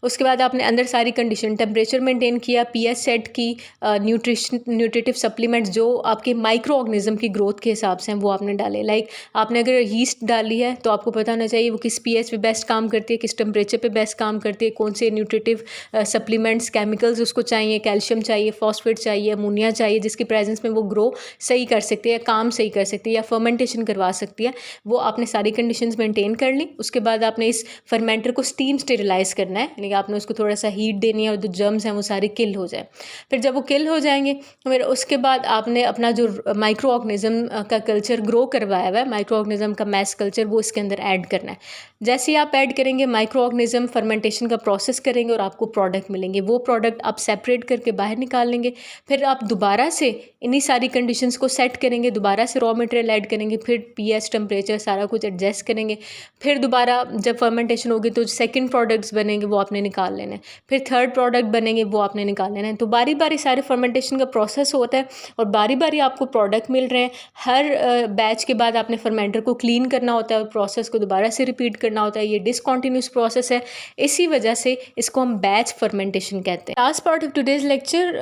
उसके बाद आपने अंदर सारी कंडीशन, टेम्परेचर मेंटेन किया, पीएच सेट की, न्यूट्रिटिव सप्लीमेंट्स जो आपके माइक्रो ऑर्गेनिज्म की ग्रोथ के हिसाब से हैं वो आपने डाले। लाइक आपने अगर यीस्ट डाली है तो आपको पता होना चाहिए वो किस पीएच पे बेस्ट काम करती है, किस टेम्परेचर पे बेस्ट काम करती है, कौन से न्यूट्रिटिव सप्लीमेंट्स, केमिकल्स उसको चाहिए, कैल्शियम चाहिए, फॉस्फेट चाहिए, अमोनिया चाहिए, जिसकी प्रेजेंस में वो ग्रो सही कर सकती है, काम सही कर सकती है या फर्मेंटेशन करवा सकती है। वो आपने सारी कंडीशंस मेंटेन कर ली। उसके बाद आपने इस फर्मेंटर को स्टीम स्टेरिलाइज करना है, यानी कि आपने उसको थोड़ा सा हीट देनी है और जो जर्म्स हैं वो सारे किल हो जाए। फिर जब वो किल हो जाएंगे फिर उसके बाद आपने अपना जो माइक्रो ऑर्गेनिज्म का कल्चर ग्रो करवाया हुआ है, माइक्रो ऑर्गेनिज्म का मैस कल्चर, वो इसके अंदर ऐड करना है। जैसे ही आप ऐड करेंगे माइक्रो ऑर्गेनिज्म फर्मेंटेशन का प्रोसेस करेंगे और आपको प्रोडक्ट मिलेंगे। वो प्रोडक्ट आप सेपरेट करके बाहर निकाल लेंगे। फिर आप दोबारा से इन्हीं सारी कंडीशंस को सेट करेंगे, दोबारा से रॉ मटेरियल ऐड करेंगे, फिर पीएच, टेम्परेचर सारा कुछ एडजस्ट करेंगे। फिर दोबारा जब फर्मेंटेशन होगी तो सेकंड प्रोडक्ट्स बनेंगे वो आपने निकाल लेना है, फिर थर्ड प्रोडक्ट बनेंगे वो आपने निकाल लेना है। तो बारी बारी सारे फर्मेंटेशन का प्रोसेस होता है और बारी बारी आपको प्रोडक्ट मिल रहे हैं। हर बैच के बाद आपने फर्मेंटर को क्लीन करना होता है और प्रोसेस को दोबारा से रिपीट करना होता है। ये डिसकॉन्टिन्यूस प्रोसेस है, इसी वजह से इसको हम बैच फर्मेंटेशन कहते हैं। Last part of today's lecture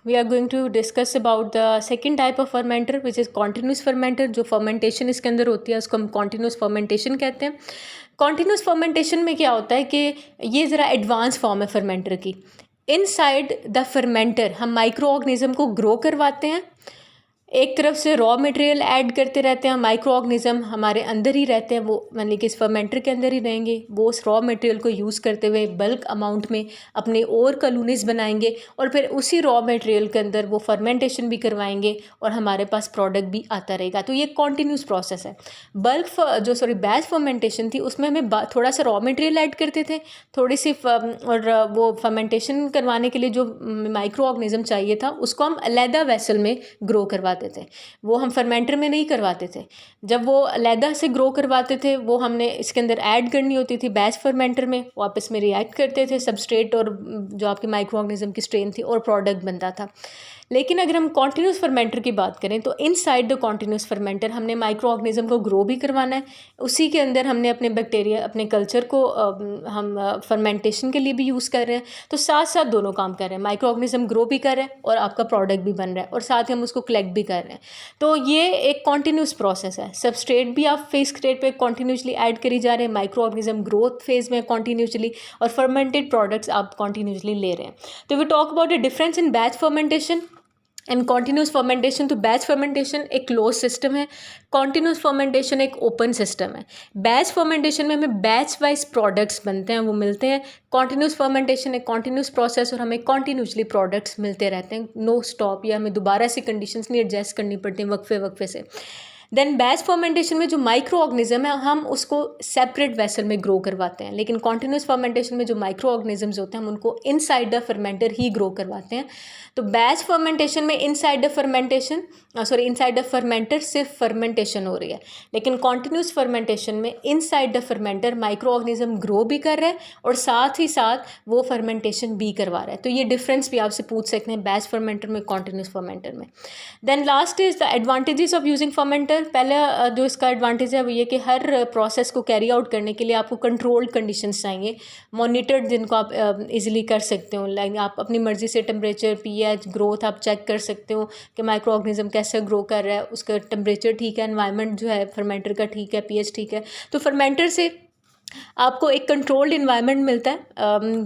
we are going to discuss about the second type of fermenter which is continuous fermenter. जो फर्मेंटेशन इसके अंदर होती है उसको हम कॉन्टिन्यूस फर्मेंटेशन कहते हैं। कॉन्टिन्यूस फर्मेंटेशन में क्या होता है कि ये ज़रा एडवांस फॉर्म है फर्मेंटर की। इनसाइड द फर्मेंटर हम माइक्रो ऑर्गेनिज्म को ग्रो करवाते हैं, एक तरफ से रॉ मटेरियल ऐड करते रहते हैं, माइक्रो ऑर्गेनिज्म हमारे अंदर ही रहते हैं, वो यानी कि इस फर्मेंटर के अंदर ही रहेंगे। वो उस रॉ मटेरियल को यूज़ करते हुए बल्क अमाउंट में अपने और कॉलोनीज बनाएंगे और फिर उसी रॉ मटेरियल के अंदर वो फर्मेंटेशन भी करवाएंगे और हमारे पास प्रोडक्ट भी आता रहेगा। तो ये कॉन्टीन्यूस प्रोसेस है। बैच फर्मेंटेशन थी उसमें हमें थोड़ा सा रॉ मटेरियल ऐड करते थे, थोड़ी सी और वो फर्मेंटेशन करवाने के लिए जो माइक्रो ऑर्गेनिज्म चाहिए था उसको हम अलहदा वेसल में ग्रो करवाते थे। वो हम फर्मेंटर में नहीं करवाते थे। जब वो अलहदा से ग्रो करवाते थे वो हमने इसके अंदर ऐड करनी होती थी बैच फर्मेंटर में, वो आपस में रिएक्ट करते थे, सबस्ट्रेट और जो आपके माइक्रो ऑर्गेनिज्म की स्ट्रेन थी, और प्रोडक्ट बनता था। लेकिन अगर हम कॉन्टिन्यूस फर्मेंटर की बात करें तो इनसाइड द कॉन्टिन्यूस फर्मेंटर हमने माइक्रो ऑर्गेनिज्म को ग्रो भी करवाना है, उसी के अंदर हमने अपने बैक्टीरिया, अपने कल्चर को हम फर्मेंटेशन के लिए भी यूज़ कर रहे हैं। तो साथ साथ दोनों काम कर रहे हैं, माइक्रो ऑर्गेनिज्म ग्रो भी कर रहे हैं और आपका प्रोडक्ट भी बन रहा है और साथ ही हम उसको कलेक्ट भी कर रहे हैं। तो ये एक कॉन्टिन्यूस प्रोसेस है। सबस्ट्रेट भी आप फेस स्टेट पे कॉन्टिन्यूसली ऐड करी जा रहे हैं, माइक्रो ऑर्गेनिज्म ग्रोथ फेज में कॉन्टिन्यूसली, और फर्मेंटेड प्रोडक्ट्स आप कॉन्टिन्यूसली ले रहे हैं। तो we talk about the difference in batch fermentation and continuous fermentation. तो बैच फर्मेंटेशन एक क्लोज सिस्टम है, कॉन्टिन्यूस फर्मेंटेशन एक ओपन सिस्टम है। बैच फर्मेंटेशन में हमें बैच वाइज प्रोडक्ट्स बनते हैं, वो मिलते हैं। कॉन्टिन्यूस फर्मेंटेशन एक कॉन्टिन्यूस प्रोसेस और हमें कॉन्टिन्यूसली प्रोडक्ट्स मिलते रहते हैं, नो स्टॉप, या हमें दोबारा से कंडीशंस नहीं एडजस्ट करनी पड़ती हैं वक्फे वक्फे से। देन बैच फर्मेंटेशन में जो माइक्रो ऑर्गेनिज्म है हम उसको सेपरेट वेसल में ग्रो करवाते हैं, लेकिन कॉन्टिन्यूस फर्मेंटेशन में जो माइक्रो ऑर्गेनिजम्स होते हैं हम उनको inside the fermenter he grow करवाते हैं। तो बैच फर्मेंटेशन में इनसाइड द फर्मेंटर सिर्फ फर्मेंटेशन हो रही है, लेकिन कॉन्टिन्यूस फर्मेंटेशन में inside the fermenter micro organism grow भी कर रहा है और साथ ही साथ वो फर्मेंटेशन भी करवा रहा है। तो ये डिफरेंस भी आपसे पूछ सकते हैं बैच फर्मेंटर में, कॉन्टिन्यूस फर्मेंटर में। Then last is the advantages of using fermenter. पहला जो इसका एडवांटेज है वो ये कि हर प्रोसेस को कैरी आउट करने के लिए आपको कंट्रोल्ड कंडीशंस चाहिए, मॉनिटर्ड, जिनको आप इजीली कर सकते हो। लाइक आप अपनी मर्जी से टेम्परेचर, पीएच, ग्रोथ आप चेक कर सकते हो कि माइक्रो ऑर्गेनिज्म कैसे ग्रो कर रहा है, उसका टेम्परेचर ठीक है, एनवायरनमेंट जो है फर्मेंटर का ठीक है, पीएच ठीक है। तो फर्मेंटर से आपको एक कंट्रोल्ड इन्वायरमेंट मिलता है,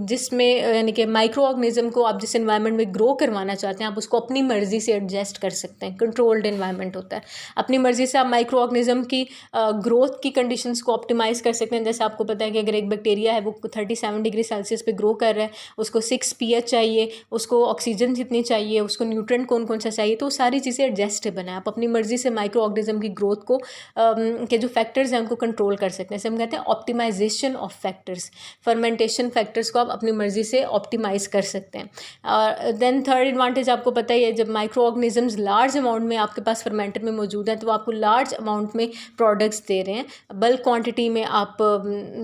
जिसमें यानी कि माइक्रो ऑर्गेनिज्म को आप जिस इन्वायरमेंट में ग्रो करवाना चाहते हैं आप उसको अपनी मर्ज़ी से एडजस्ट कर सकते हैं। कंट्रोल्ड इन्वायरमेंट होता है, अपनी मर्ज़ी से आप माइक्रो ऑर्गेनिज्म की ग्रोथ की कंडीशंस को ऑप्टिमाइज़ कर सकते हैं। जैसे आपको पता है कि अगर एक बैक्टीरिया है वो 37 डिग्री सेल्सियस पे ग्रो कर रहा है, उसको 6 pH चाहिए, उसको ऑक्सीजन जितनी चाहिए, उसको न्यूट्रेंट कौन कौन सा चाहिए, तो सारी चीज़ें एडजस्टेबल हैं। आप अपनी मर्ज़ी से माइक्रो ऑर्गेनिज्म की ग्रोथ को के जो फैक्टर्स हैं उनको कंट्रोल कर सकते हैं। इसे हम कहते हैं optimisation of factors. Fermentation factors को आप अपनी मर्ज़ी से ऑप्टिमाइज़ कर सकते हैं। और देन थर्ड एडवांटेज आपको पता ही है, जब माइक्रो ऑर्गेनिजम्स लार्ज अमाउंट में आपके पास फर्मेंटर में मौजूद हैं तो आपको लार्ज अमाउंट में प्रोडक्ट्स दे रहे हैं। बल्क क्वांटिटी में आप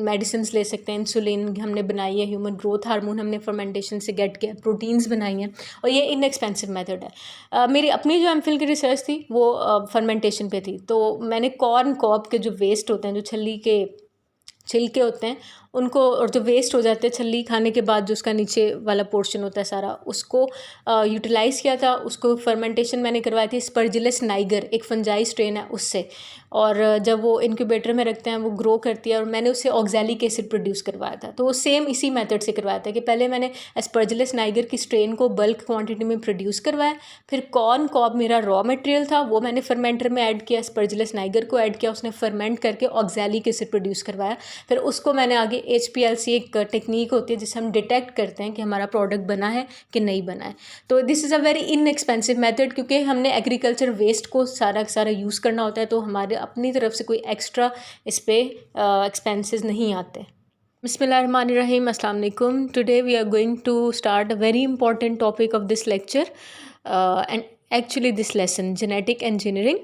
मेडिसिन ले सकते हैं। इंसुलिन हमने बनाई है, ह्यूमन ग्रोथ हार्मोन हमने फर्मेंटेशन से गेट किया, प्रोटीन्स बनाई हैं, और ये इनएक्सपेंसिव मेथड है। मेरी अपनी जो एमफिल की रिसर्च थी वो फर्मेंटेशन पे थी। तो मैंने कॉर्न कॉब के जो वेस्ट होते हैं, जो छली के छिलके होते हैं उनको, और जो वेस्ट हो जाते हैं छली खाने के बाद, जो उसका नीचे वाला पोर्शन होता है सारा, उसको यूटिलाइज़ किया था। उसको फर्मेंटेशन मैंने करवाई थी स्पर्जिलस नाइगर, एक फंजाई स्ट्रेन है उससे। और जब वो इंक्यूबेटर में रखते हैं वो ग्रो करती है, और मैंने उससे ऑक्सैलिक एसिड प्रोड्यूस करवाया था। तो वो सेम इसी मेथड से करवाया था कि पहले मैंने एस्पर्जिलस नाइगर की स्ट्रेन को बल्क क्वांटिटी में प्रोड्यूस करवाया, फिर कॉर्न कॉब मेरा रॉ मटेरियल था, वो मैंने फर्मेंटर में ऐड किया, एस्पर्जिलस नाइगर को ऐड किया, उसने फर्मेंट करके ऑक्सैलिक एसिड प्रोड्यूस करवाया। फिर उसको मैंने आगे HPLC एक टेक्निक होती है जिससे हम डिटेक्ट करते हैं कि हमारा प्रोडक्ट बना है कि नहीं बना है। तो this is a very inexpensive method, क्योंकि हमने एग्रीकल्चर वेस्ट को सारा सारा यूज़ करना होता है, तो हमारे अपनी तरफ से कोई एक्स्ट्रा इस पर एक्सपेंसेस नहीं आते। Bismillahirrahmanirrahim. Assalamu alaikum. Today we are going to start a very important topic of this lecture, and actually this lesson, genetic engineering.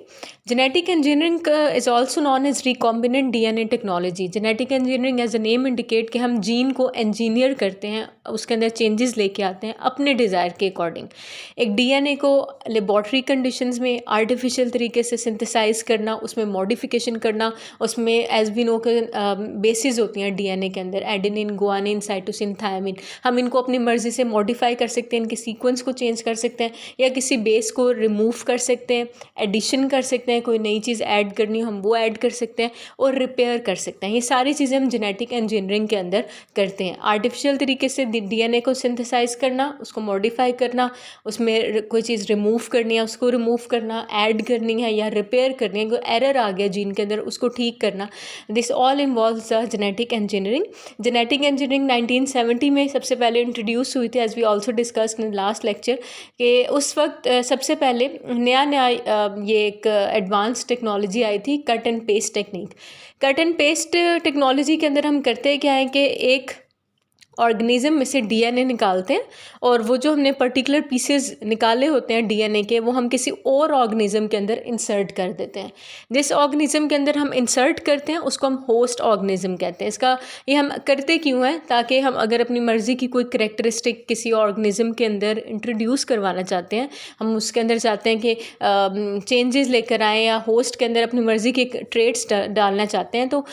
Genetic engineering is also known as recombinant DNA technology. Genetic engineering as a name indicate कि हम gene को engineer करते हैं, उसके अंदर changes लेके आते हैं अपने डिज़ायर के अकॉर्डिंग। एक DNA को लेबॉर्ट्री कंडीशंस में आर्टिफिशियल तरीके से सिंथेसाइज करना, उसमें मॉडिफिकेशन करना, उसमें एज वी नो के बेसिस होती हैं DNA के अंदर, एडेनिन, गुआनिन, साइटोसिन, थायमिन। हम इनको अपनी मर्ज़ी से मॉडिफाई कर सकते हैं, इनके सीक्वेंस को चेंज कर सकते हैं, या किसी बेस को रिमूव कर सकते हैं, एडिशन कर सकते हैं, कोई नई चीज़ ऐड करनी हो हम वो ऐड कर सकते हैं, और रिपेयर कर सकते हैं। ये सारी चीज़ें हम जेनेटिक इंजीनियरिंग के अंदर करते हैं। आर्टिफिशियल तरीके से DNA को सिंथेसाइज करना, उसको मॉडिफाई करना, उसमें कोई चीज़ रिमूव करनी है उसको रिमूव करना, ऐड करनी है या रिपेयर करनी है, कोई एरर आ गया जीन के अंदर उसको ठीक करना। This all involves the genetic engineering. Genetic engineering 1970 में सबसे पहले इंट्रोड्यूस हुई थी, as we also discussed in last lecture, कि उस वक्त सबसे पहले नया ये एक एडवांस टेक्नोलॉजी आई थी, cut and paste technique. Cut and paste technology के अंदर हम करते क्या है कि एक ऑर्गेनिज्म में से DNA निकालते हैं, और वो जो हमने पर्टिकुलर पीसेस निकाले होते हैं DNA के, वो हम किसी और ऑर्गेनिज्म के अंदर इंसर्ट कर देते हैं। जिस ऑर्गेनिज्म के अंदर हम इंसर्ट करते हैं उसको हम होस्ट ऑर्गेनिज्म कहते हैं। इसका ये हम करते क्यों हैं, ताकि हम अगर अपनी मर्ज़ी की कोई करेक्टरिस्टिक किसी ऑर्गेनिज्म के अंदर इंट्रोड्यूस करवाना चाहते हैं, हम उसके अंदर चाहते हैं कि चेंजेस लेकर आएँ, या होस्ट के अंदर अपनी मर्ज़ी के ट्रेट्स डालना चाहते हैं, तो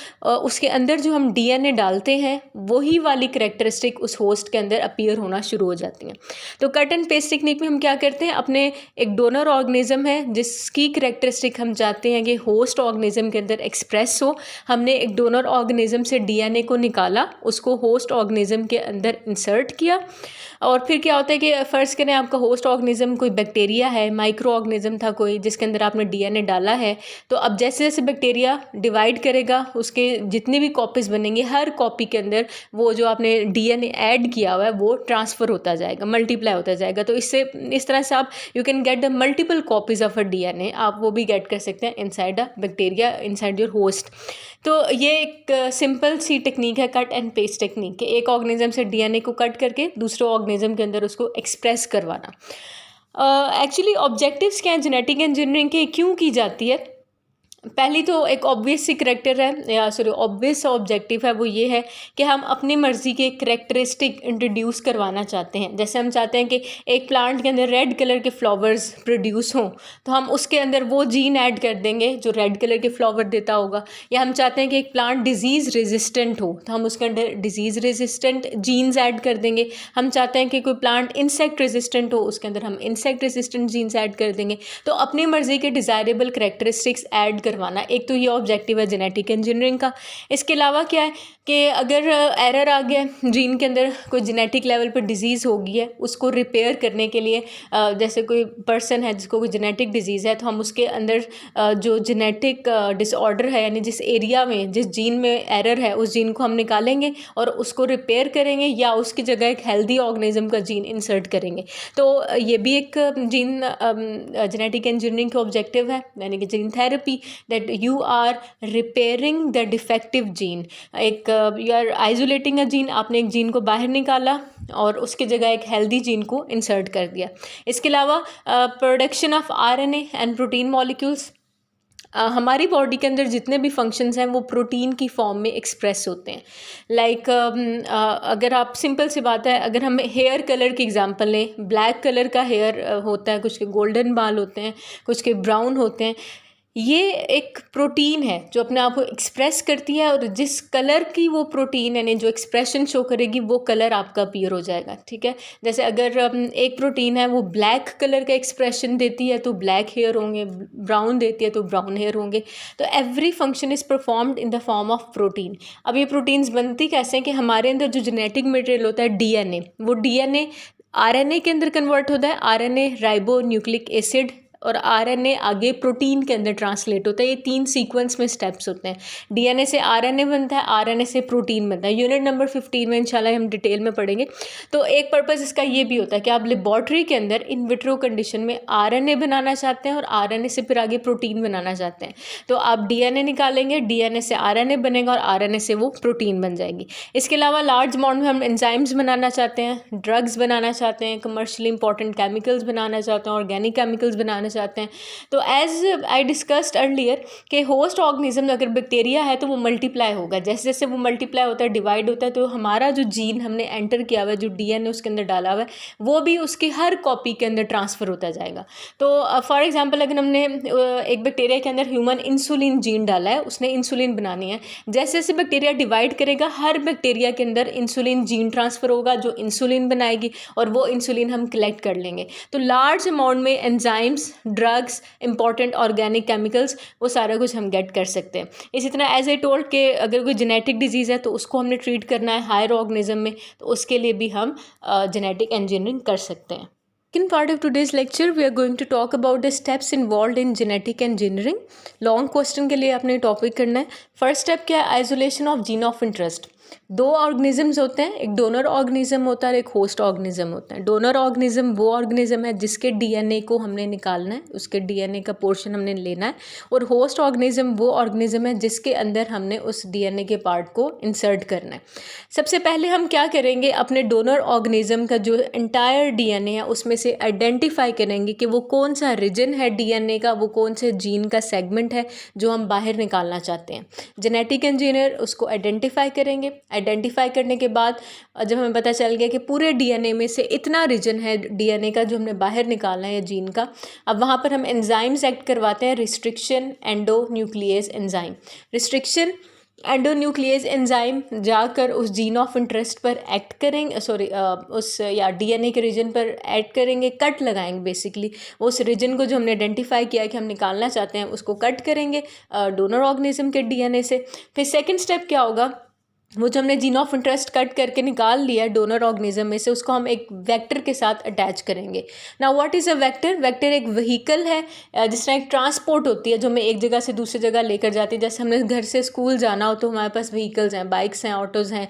उसके अंदर जो हम DNA डालते हैं वही वाली करेक्टरिस्टिक उस होस्ट के अंदर अपीयर होना शुरू हो जाती हैं। तो कट एंड पेस्ट टेक्निक में हम क्या करते हैं, अपने एक डोनर ऑर्गेनिज्म है जिसकी करेक्टरिस्टिक हम चाहते हैं कि होस्ट ऑर्गेनिज्म के अंदर एक्सप्रेस हो, हमने एक डोनर ऑर्गेनिज्म से DNA को निकाला, उसको होस्ट ऑर्गेनिज्म के अंदर इंसर्ट किया, और फिर क्या होता है कि फ़र्ज़ करें आपका होस्ट ऑर्गेनिज्म कोई बैक्टीरिया है, माइक्रो ऑर्गेनिज्म था कोई, जिसके अंदर आपने DNA डाला है। तो अब जैसे जैसे बैक्टीरिया डिवाइड करेगा, उसके जितनी भी कॉपीज़ बनेंगी, हर कॉपी के अंदर वो जो आपने DNA ऐड किया हुआ है वो ट्रांसफ़र होता जाएगा, मल्टीप्लाई होता जाएगा। तो इससे इस तरह से आप you can get the multiple copies of a DNA, आप वो भी गेट कर सकते हैं inside a bacteria, inside your host. तो ये एक सिंपल सी टेक्निक है कट एंड पेस्ट टेक्निक, कि एक ऑर्गेनिज्म से DNA को कट करके दूसरे ऑर्गेनिज्म के अंदर उसको एक्सप्रेस करवाना। एक्चुअली ऑब्जेक्टिव्स क्या हैं जेनेटिक इंजीनियरिंग के, क्यों की जाती है? पहली तो एक ऑब्वियस सी करेक्टर है, या सॉरी ऑब्वियस ऑब्जेक्टिव है, वो ये है कि हम अपनी मर्ज़ी के करेक्टरिस्टिक इंट्रोड्यूस करवाना चाहते हैं। जैसे हम चाहते हैं कि एक प्लांट के अंदर रेड कलर के फ्लावर्स प्रोड्यूस हों, तो हम उसके अंदर वो जीन ऐड कर देंगे जो रेड कलर के फ्लावर देता होगा। या हम चाहते हैं कि एक प्लांट डिजीज़ रेजिस्टेंट हो, तो हम उसके अंदर डिजीज़ रेजिस्टेंट जीन्स ऐड कर देंगे। हम चाहते हैं कि कोई प्लांट इंसेक्ट रेजिस्टेंट हो, उसके अंदर हम इंसेक्ट रेजिस्टेंट जीन्स ऐड कर देंगे। तो अपनी मर्ज़ी के डिज़ायरेबल करेक्टरिस्टिक्स ऐड करवाना, एक तो ये ऑब्जेक्टिव है जेनेटिक इंजीनियरिंग का। इसके अलावा क्या है कि अगर एरर आ गया जीन के अंदर, कोई जेनेटिक लेवल पर डिजीज़ हो गई है, उसको रिपेयर करने के लिए जैसे कोई पर्सन है जिसको कोई जेनेटिक डिजीज़ है, तो हम उसके अंदर जो जेनेटिक डिसऑर्डर है, यानी जिस एरिया में, जिस जीन में एरर है, उस जीन को हम निकालेंगे और उसको रिपेयर करेंगे, या उसकी जगह एक हेल्दी ऑर्गेनिज्म का जीन इंसर्ट करेंगे। तो ये भी एक जीन जेनेटिक इंजीनियरिंग का ऑब्जेक्टिव है, यानी कि gene therapy, that you are repairing the defective gene. एक you are isolating a gene, आपने एक जीन को बाहर निकाला और उसकी जगह एक हेल्दी जीन को इंसर्ट कर दिया। इसके अलावा production of RNA and protein molecules, हमारी बॉडी के अंदर जितने भी फंक्शंस हैं वो प्रोटीन की फॉर्म में एक्सप्रेस होते हैं। लाइक अगर आप, सिंपल सी बात है, अगर हम हेयर कलर की एग्जांपल लें, ब्लैक कलर का हेयर होता है, कुछ के गोल्डन बाल होते हैं, कुछ के ब्राउन होते हैं। ये एक प्रोटीन है जो अपने आप को एक्सप्रेस करती है, और जिस कलर की वो प्रोटीन, यानी जो एक्सप्रेशन शो करेगी, वो कलर आपका अपीयर हो जाएगा। ठीक है, जैसे अगर एक प्रोटीन है वो ब्लैक कलर का एक्सप्रेशन देती है तो ब्लैक हेयर होंगे, ब्राउन देती है तो ब्राउन हेयर होंगे। तो every function is performed in the form of protein. अब ये प्रोटीन्स बनती कैसे हैं कि हमारे अंदर जो जेनेटिक मटेरियल होता है डीएनए, वो डीएनए आरएनए के अंदर कन्वर्ट होता है, आरएनए राइबो न्यूक्लिक एसिड, और आरएनए आगे प्रोटीन के अंदर ट्रांसलेट होता है। ये 3 सीक्वेंस में स्टेप्स होते हैं। डीएनए से आरएनए बनता है, आरएनए से प्रोटीन बनता है। यूनिट नंबर 15 में इंशाल्लाह हम डिटेल में पढ़ेंगे। तो एक पर्पज़ इसका ये भी होता है कि आप लेबॉर्ट्री के अंदर इन विट्रो कंडीशन में आरएनए बनाना चाहते हैं और आरएनए से फिर आगे प्रोटीन बनाना चाहते हैं, तो आप डीएनए निकालेंगे, डीएनए से आरएनए बनेगा और आरएनए से वो प्रोटीन बन जाएगी। इसके अलावा लार्ज अमाउंट में हम एंजाइम्स बनाना चाहते हैं, ड्रग्स बनाना चाहते हैं, कमर्शियली इंपॉर्टेंट केमिकल्स बनाना चाहते हैं, ऑर्गेनिक केमिकल्स बनाना चाहते हैं। तो एज आई डिस्कस्ड अर्लियर कि होस्ट ऑर्गेनिज्म अगर बैक्टीरिया है तो वो मल्टीप्लाई होगा, जैसे जैसे वो मल्टीप्लाई होता है, डिवाइड होता है, तो हमारा जो जीन हमने एंटर किया हुआ है, जो डीएनए उसके अंदर डाला हुआ है, वो भी उसकी हर कॉपी के अंदर ट्रांसफ़र होता जाएगा। तो फॉर एग्जांपल अगर हमने एक बैक्टीरिया के अंदर ह्यूमन इंसुलिन जीन डाला है, उसने इंसुलिन बनानी है, जैसे जैसे बैक्टीरिया डिवाइड करेगा, हर बैक्टीरिया के अंदर इंसुलिन जीन ट्रांसफ़र होगा जो इंसुलिन बनाएगी, और वो इंसुलिन हम कलेक्ट कर लेंगे। तो लार्ज अमाउंट में enzymes, drugs, important organic chemicals, वो सारा कुछ हम गेट कर सकते हैं। इसी तरह एज ए टोल्ड कि अगर कोई जेनेटिक डिजीज़ है तो उसको हमने ट्रीट करना है हायर ऑर्गेनिज्म में, तो उसके लिए भी हम जेनेटिक इंजीनियरिंग कर सकते हैं। In part of today's lecture, we are going to talk about the steps involved in genetic engineering. Long question के लिए आपने टॉपिक करना है। फर्स्ट स्टेप क्या है? Isolation of gene of interest. 2 organisms होते हैं, एक डोनर ऑर्गेनिज्म होता है और एक होस्ट ऑर्गेनिज्म होता है। डोनर ऑर्गेनिज्म वो ऑर्गेनिज्म है जिसके डीएनए को हमने निकालना है, उसके डीएनए का पोर्शन हमने लेना है, और होस्ट ऑर्गेनिज्म वो ऑर्गेनिज्म है जिसके अंदर हमने उस डीएनए के पार्ट को इंसर्ट करना है। सबसे पहले हम क्या करेंगे, अपने डोनर ऑर्गेनिज्म का जो एंटायर डीएनए है उसमें से आइडेंटिफाई करेंगे कि वो कौन सा रीजन है डीएनए का, वो कौन से जीन का सेगमेंट है जो हम बाहर निकालना चाहते हैं। जेनेटिक इंजीनियर उसको आइडेंटिफाई करेंगे। आइडेंटिफाई करने के बाद जब हमें पता चल गया कि पूरे डीएनए में से इतना रीजन है डीएनए का जो हमने बाहर निकालना है जीन का, अब वहाँ पर हम एंजाइम्स एक्ट करवाते हैं, रिस्ट्रिक्शन एंडोन्यूक्लियेज एंजाइम। रिस्ट्रिक्शन एंडोन्यूक्लियेज एंजाइम जाकर उस जीन ऑफ इंटरेस्ट पर एक्ट करेंगे, उस या डीएनए के रीजन पर एक्ट करेंगे, कट लगाएंगे बेसिकली। उस रीजन को जो हमने आइडेंटिफाई किया है कि हम निकालना चाहते हैं, उसको कट करेंगे डोनर ऑर्गेनिज्म के डीएनए से। फिर सेकंड स्टेप क्या होगा, वो जो हमने जीन ऑफ इंटरेस्ट कट करके निकाल लिया डोनर ऑर्गेनिज्म में से, उसको हम एक वेक्टर के साथ अटैच करेंगे। Now what is a vector? Vector एक व्हीकल है, जिस तरह एक ट्रांसपोर्ट होती है जो हमें एक जगह से दूसरी जगह लेकर जाती है। जैसे हमने घर से स्कूल जाना हो तो हमारे पास व्हीकल्स हैं, बाइक्स हैं, ऑटोज़ हैं,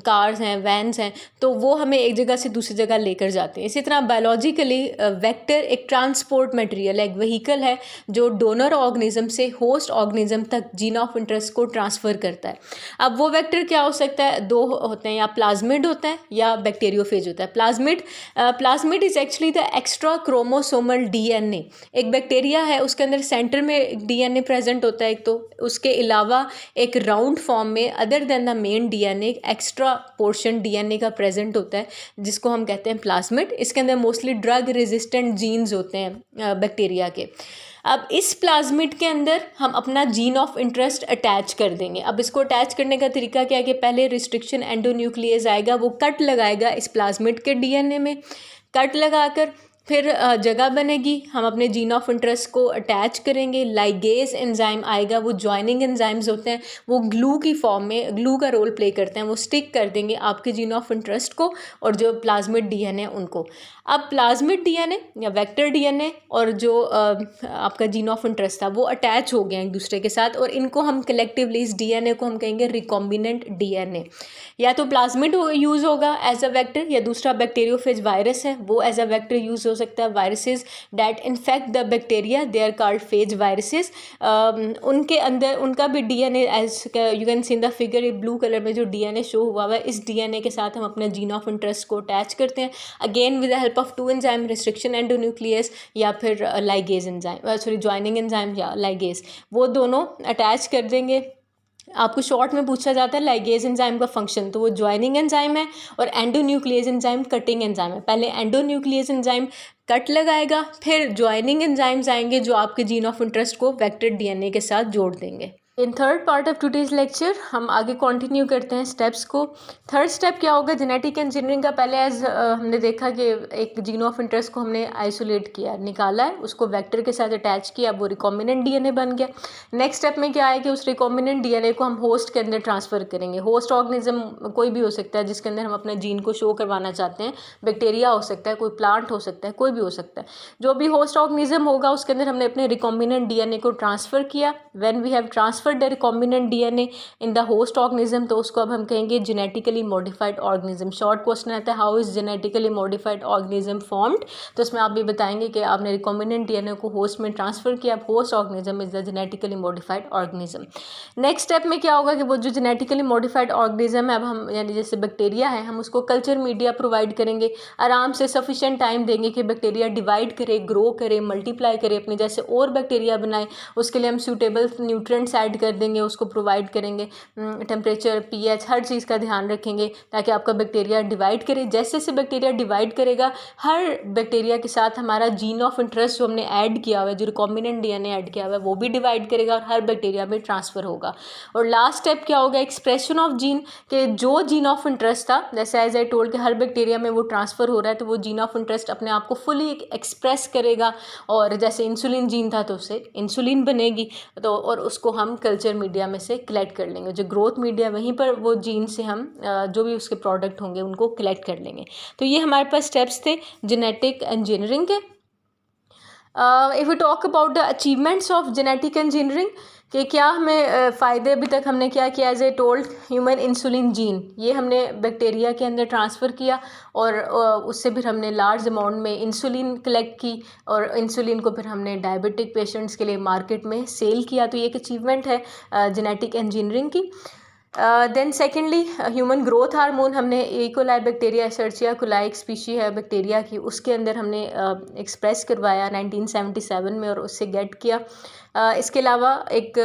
कार्स हैं, वैन्स हैं, तो वो हमें एक जगह से दूसरी जगह लेकर जाते हैं। इसी तरह बायोलॉजिकली वेक्टर एक ट्रांसपोर्ट मटेरियल है, एक व्हीकल है जो डोनर ऑर्गेनिज्म से होस्ट ऑर्गेनिज्म तक जीन ऑफ इंटरेस्ट को ट्रांसफ़र करता है। अब वो वेक्टर क्या हो सकता है? 2 होते हैं, या प्लाज्मिड होता है या बैक्टीरियोफेज होता है। Plasmid is actually the extra chromosomal DNA. एक बैक्टीरिया है, उसके अंदर सेंटर में डीएनए प्रेजेंट होता है एक, तो उसके अलावा एक राउंड फॉर्म में other than the main DNA extra portion DNA का प्रेजेंट होता है, जिसको हम कहते हैं प्लाज्मिड। इसके अंदर मोस्टली ड्रग रेजिस्टेंट जीन्स होते हैं बैक्टीरिया के। अब इस प्लाज्मिड के अंदर हम अपना जीन ऑफ इंटरेस्ट अटैच कर देंगे। अब इसको अटैच करने का तरीका क्या है कि पहले रिस्ट्रिक्शन एंडोन्यूक्लियेज आएगा, वो कट लगाएगा इस प्लाज्मिड के डीएनए में, कट लगाकर फिर जगह बनेगी, हम अपने जीन ऑफ इंटरेस्ट को अटैच करेंगे, लाइगेज एंजाइम आएगा, वो जॉइनिंग एंजाइम्स होते हैं, वो ग्लू की फॉर्म में ग्लू का रोल प्ले करते हैं, वो स्टिक कर देंगे आपके जीन ऑफ इंटरेस्ट को और जो प्लाज्मिड डीएनए उनको। अब प्लाज्मिड डीएनए या वेक्टर डीएनए और जो आपका जीन ऑफ इंटरेस्ट था वो अटैच हो गए हैं एक दूसरे के साथ, और इनको हम कलेक्टिवली इस डीएनए को हम कहेंगे रिकॉम्बिनेंट डीएनए। या तो प्लाज्मिड यूज़ होगा एज अ वेक्टर, या दूसरा बैक्टीरियोफेज वायरस है वो एज अ वेक्टर यूज़ हो सकता है। Viruses that infect the bacteria they are called phage viruses. उनके अंदर उनका भी DNA as you can see in the figure, ये ब्लू कलर में जो डीएनए शो हुआ हुआ है, इस डीएनए के साथ हम अपने जीन ऑफ इंटरेस्ट को अटैच करते हैं, again with the help of 2 enzyme, restriction endonuclease या फिर ligase enzyme, sorry joining enzyme या लाइगेज, वो दोनों अटैच कर देंगे। आपको शॉर्ट में पूछा जाता है लाइगेज एंजाइम का फंक्शन, तो वो ज्वाइनिंग एंजाइम है और एंडोन्यूक्लियस एंजाइम कटिंग एंजाइम है। पहले एंडोन्यूक्लियस एंजाइम कट लगाएगा, फिर ज्वाइनिंग एंजाइम्स आएंगे जो आपके जीन ऑफ इंटरेस्ट को वेक्टर डीएनए के साथ जोड़ देंगे। इन third part of today's lecture हम आगे कंटिन्यू करते हैं स्टेप्स को। थर्ड स्टेप क्या होगा जेनेटिक इंजीनियरिंग का? पहले एज हमने देखा कि एक जीन ऑफ इंटरेस्ट को हमने आइसोलेट किया, निकाला है, उसको वेक्टर के साथ अटैच किया, वो रिकॉम्बिनेंट डीएनए बन गया। नेक्स्ट स्टेप में क्या है कि उस रिकॉम्बिनेंट डीएनए को हम होस्ट के अंदर ट्रांसफ़र करेंगे। होस्ट ऑर्गेनिज्म कोई भी हो सकता है जिसके अंदर हम अपने जीन को शो करवाना चाहते हैं, बैक्टीरिया हो सकता है, कोई प्लांट हो सकता है, कोई भी हो सकता है। जो भी होस्ट ऑर्गेनिज्म होगा उसके अंदर हमने अपने रिकॉम्बिनेंट डीएनए को ट्रांसफ़र किया। When we have transferred the recombinant DNA in the host organism, तो उसको अब हम कहेंगे genetically modified organism. Short question आता है how is genetically modified organism formed, तो उसमें आप भी बताएंगे कि आपने रिकॉम्बिनेंट डीएनए को होस्ट में ट्रांसफर किया, अब host organism is the genetically modified organism. Next step में क्या होगा कि वो जो जेनेटिकली मॉडिफाइड ऑर्गेनिज्म है, अब हम यानी जैसे बैक्टीरिया है, हम उसको कल्चर मीडिया प्रोवाइड करेंगे, आराम से सफिशिएंट टाइम देंगे कि बैक्टीरिया डिवाइड करे, ग्रो करे, मल्टीप्लाई करे, अपने जैसे और बैक्टीरिया बनाए। उसके लिए हम सूटेबल न्यूट्रिएंट्स ऐड कर देंगे, उसको प्रोवाइड करेंगे, टेम्परेचर, पीएच, हर चीज़ का ध्यान रखेंगे ताकि आपका बैक्टीरिया डिवाइड करे। जैसे जैसे बैक्टीरिया डिवाइड करेगा, हर बैक्टीरिया के साथ हमारा जीन ऑफ इंटरेस्ट जो हमने ऐड किया हुआ है, जो रिकॉम्बिनेंट डीएनए ऐड किया हुआ है, वो भी डिवाइड करेगा और हर बैक्टीरिया में ट्रांसफ़र होगा। और लास्ट स्टेप क्या होगा? एक्सप्रेशन ऑफ जीन, के जो जीन ऑफ इंटरेस्ट था, जैसे एज आई टोल्ड कि हर बैक्टीरिया में वो ट्रांसफ़र हो रहा है, तो वो जीन ऑफ इंटरेस्ट अपने आप को फुली एक्सप्रेस करेगा। और जैसे इंसुलिन जीन था तो उससे इंसुलिन बनेगी, तो और उसको हम कल्चर मीडिया में से कलेक्ट कर लेंगे। जो ग्रोथ मीडिया, वहीं पर वो जीन से हम जो भी उसके प्रोडक्ट होंगे उनको कलेक्ट कर लेंगे। तो ये हमारे पास स्टेप्स थे जेनेटिक इंजीनियरिंग के। If we talk about the achievements of genetic engineering, कि क्या हमें फ़ायदे अभी तक हमने क्या किया? As I told, human insulin gene, ये हमने बैक्टीरिया के अंदर ट्रांसफ़र किया और उससे फिर हमने लार्ज अमाउंट में इंसुलिन कलेक्ट की और इंसुलिन को फिर हमने डायबिटिक पेशेंट्स के लिए मार्केट में सेल किया। तो ये एक अचीवमेंट है जेनेटिक इंजीनियरिंग की। Then secondly, human growth hormone हमने इकोलाई बैक्टीरिया, एशर्चिया कोलाई एक स्पीशी है बैक्टीरिया की, उसके अंदर हमने एक्सप्रेस करवाया 1977 में और उससे गेट किया। इसके अलावा एक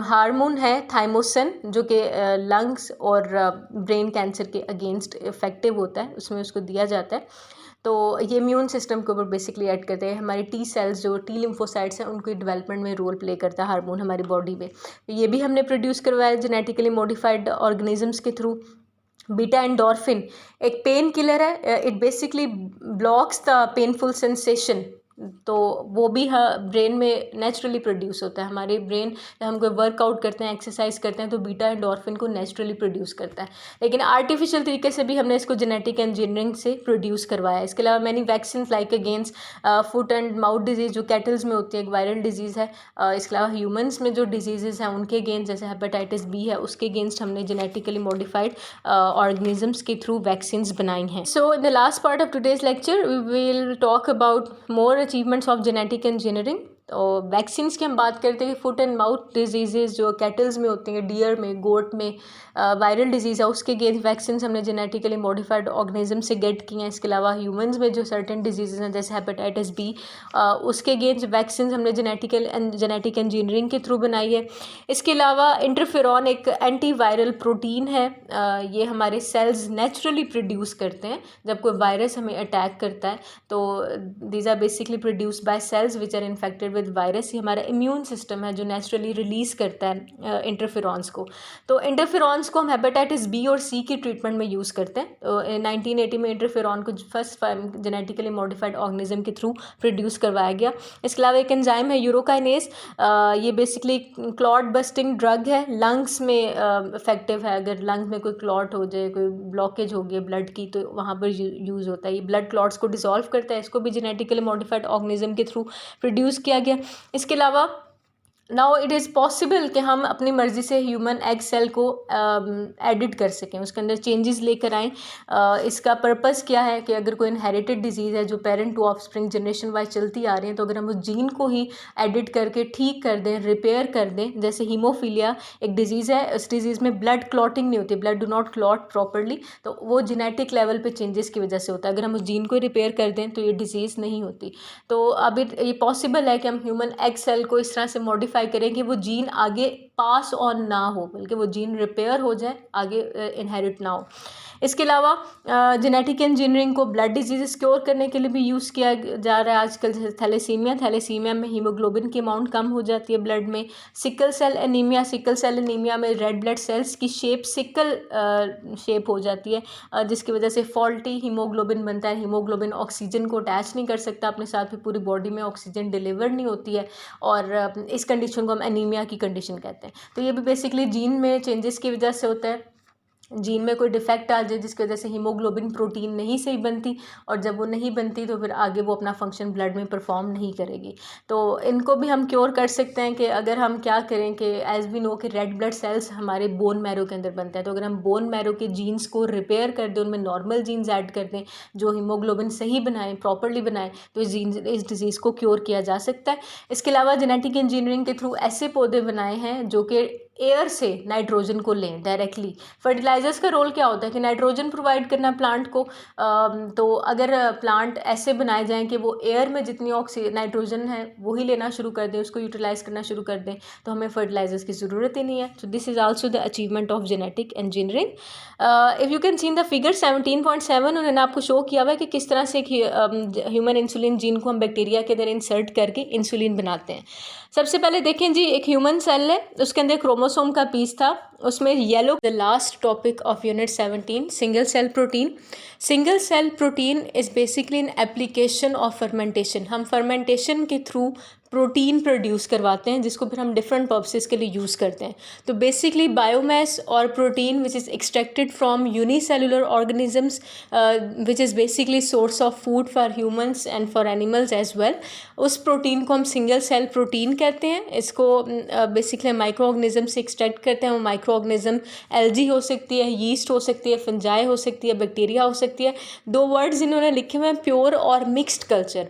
हार्मोन है थाइमोसिन, जो कि लंग्स और ब्रेन कैंसर के अगेंस्ट इफेक्टिव होता है, उसमें उसको दिया जाता है। तो ये इम्यून सिस्टम के ऊपर बेसिकली ऐड करते हैं। हमारी टी सेल्स, जो टी लिम्फोसाइट्स हैं, उनकी डेवलपमेंट में रोल प्ले करता है हार्मोन हमारी बॉडी में। तो ये भी हमने प्रोड्यूस करवाया जेनेटिकली मॉडिफाइड ऑर्गेनिजम्स के थ्रू। बीटा एंडोर्फिन एक पेन किलर है, it basically blocks the painful sensation, तो वो भी ब्रेन में नेचुरली प्रोड्यूस होता है। हमारे ब्रेन, जब हम कोई वर्कआउट करते हैं, एक्सरसाइज करते हैं, तो बीटा एंडोर्फिन को नेचुरली प्रोड्यूस करता है। लेकिन आर्टिफिशियल तरीके से भी हमने इसको जेनेटिक इंजीनियरिंग से प्रोड्यूस करवाया है। इसके अलावा many vaccine like against foot and mouth disease, जो कैटल्स में होती है, एक वायरल डिजीज़ है। इसके अलावा ह्यूमन्स में जो डिजीज़ हैं उनके अगेंस्ट, जैसे हेपेटाइटिस बी है, उसके अगेंस्ट हमने जेनेटिकली मॉडिफाइड ऑर्गेनिजम्स के थ्रू वैक्सीन्स बनाई हैं। So in the last part of today's lecture we will talk about more achievements of genetic engineering. तो वैक्सीन्स की हम बात करते हैं, फुट एंड माउथ डिजीज़ जो कैटल्स में होती हैं, डियर में, गोट में, वायरल डिजीज़ है, उसके अगेंस्ट वैक्सीन हमने जेनेटिकली मॉडिफाइड ऑर्गेनिज्म से गेट की हैं। इसके अलावा ह्यूमंस में जो सर्टेन डिजीज़ हैं जैसे हेपेटाइटिस बी, उसके अगेंस्ट वैक्सीन हमने जेनेटिक इंजीनियरिंग के थ्रू बनाई है। इसके अलावा इंटरफेरॉन एक एंटी वायरल प्रोटीन है, ये हमारे सेल्स नेचुरली प्रोड्यूस करते हैं जब कोई वायरस हमें अटैक करता है। तो these are basically produced by cells which are infected with virus, ये हमारा इम्यून सिस्टम है जो नेचुरली रिलीज़ करता है इंटरफेरॉन्स को। तो इंटरफेरॉन्स को हम हेपेटाइटिस बी और सी की ट्रीटमेंट में यूज़ करते हैं। तो 1980 में इंटरफेरॉन को फर्स्ट जेनेटिकली मॉडिफाइड ऑर्गेनिज्म के थ्रू प्रोड्यूस करवाया गया। इसके अलावा एक एंजाइम है यूरोकाइनेज, ये बेसिकली क्लॉट बस्टिंग ड्रग है, लंग्स में इफेक्टिव है। अगर लंग्स में कोई क्लॉट हो जाए, कोई ब्लॉकेज हो गई ब्लड की, तो वहाँ पर यूज़ होता है। ये ब्लड क्लॉट्स को डिसॉल्व करता है, इसको भी जेनेटिकली मॉडिफाइड ऑर्गेनिज्म के थ्रू प्रोड्यूस किया गया। इसके अलावा नाउ इट इज़ पॉसिबल कि हम अपनी मर्ज़ी से ह्यूमन एग सेल को एडिट कर सकें, उसके अंदर चेंजेस लेकर आएँ। इसका पर्पस क्या है कि अगर कोई इनहेरिटेड डिजीज़ है जो parent to offspring generation wise चलती आ रही है, तो अगर हम उस जीन को ही एडिट करके ठीक कर दें, रिपेयर कर दें। जैसे हीमोफीलिया एक डिजीज़ है, इस डिजीज़ में ब्लड क्लॉटिंग नहीं होती, blood do not clot properly, तो वो जेनेटिक लेवल पे चेंजेस की वजह से होता है। अगर हम उस जीन को रिपेयर कर दें तो ये डिजीज़ नहीं होती। तो अब ये पॉसिबल है कि हम ह्यूमन एग सेल को इस तरह से मॉडिफाई करें कि वो जीन आगे पास ऑन ना हो, बल्कि वो जीन रिपेयर हो जाए, आगे इनहेरिट ना हो। इसके अलावा जेनेटिक इंजीनियरिंग को ब्लड डिजीज़ क्योर करने के लिए भी यूज़ किया जा रहा है आजकल। जैसे थैलेसीमिया में हीमोग्लोबिन की अमाउंट कम हो जाती है ब्लड में। सिकल सेल एनीमिया में रेड ब्लड सेल्स की शेप सिकल शेप हो जाती है, जिसकी वजह से फॉल्टी हीमोग्लोबिन बनता है। हीमोग्लोबिन ऑक्सीजन को अटैच नहीं कर सकता अपने साथ, फिर पूरी बॉडी में ऑक्सीजन डिलीवर नहीं होती है, और इस कंडीशन को हम एनीमिया की कंडीशन कहते हैं। तो ये भी बेसिकली जीन में चेंजेस की वजह से होता है। जीन में कोई डिफेक्ट आ जाए जिसकी वजह से हीमोग्लोबिन प्रोटीन नहीं सही बनती, और जब वो नहीं बनती तो फिर आगे वो अपना फंक्शन ब्लड में परफॉर्म नहीं करेगी। तो इनको भी हम क्योर कर सकते हैं कि अगर हम क्या करें कि एज वी नो कि रेड ब्लड सेल्स हमारे बोन मैरो के अंदर बनते हैं, तो अगर हम बोन मैरो के जीन्स को रिपेयर कर दें, उनमें नॉर्मल जीन्स ऐड कर दें जो हीमोग्लोबिन सही बनाएं, प्रॉपरली बनाएं, तो इस डिज़ीज़ को क्योर किया जा सकता है। इसके अलावा जेनेटिक इंजीनियरिंग के थ्रू ऐसे पौधे बनाए हैं जो कि एयर से नाइट्रोजन को लें डायरेक्टली। फर्टिलाइजर्स का रोल क्या होता है कि नाइट्रोजन प्रोवाइड करना प्लांट को। तो अगर प्लांट ऐसे बनाए जाएं कि वो एयर में जितनी नाइट्रोजन है वही लेना शुरू कर दें, उसको यूटिलाइज करना शुरू कर दें, तो हमें फर्टिलाइजर्स की ज़रूरत ही नहीं है। सो this is also the achievement of genetic engineering. If you can see the figure 17.7, उन्होंने आपको शो किया हुआ है कि किस तरह से ह्यूमन इंसुलिन जीन को हम बैक्टीरिया के अंदर इंसर्ट करके इंसुलिन बनाते हैं। सबसे पहले देखें जी, एक ह्यूमन सेल है, उसके अंदर क्रोमोसोम का पीस था, उसमें yellow. The last topic of unit 17, single cell protein. Single cell protein is basically an application of fermentation. हम फर्मेंटेशन के थ्रू प्रोटीन प्रोड्यूस करवाते हैं जिसको फिर हम डिफरेंट पर्पसेस के लिए यूज़ करते हैं। तो बेसिकली बायोमास और protein which is extracted from unicellular organisms, which is basically source of food for humans and for animals as well, उस प्रोटीन को हम सिंगल सेल प्रोटीन कहते हैं। इसको बेसिकली माइक्रो ऑर्गेनिज्म से एक्सट्रैक्ट करते हैं। वो माइक्रो ऑर्गेनिज्म एल्गी हो सकती है, यीस्ट हो सकती है, फंजाई हो सकती है, बैक्टीरिया हो सकती है। दो वर्ड्स इन्होंने लिखे हुए हैं, प्योर और मिक्स्ड कल्चर।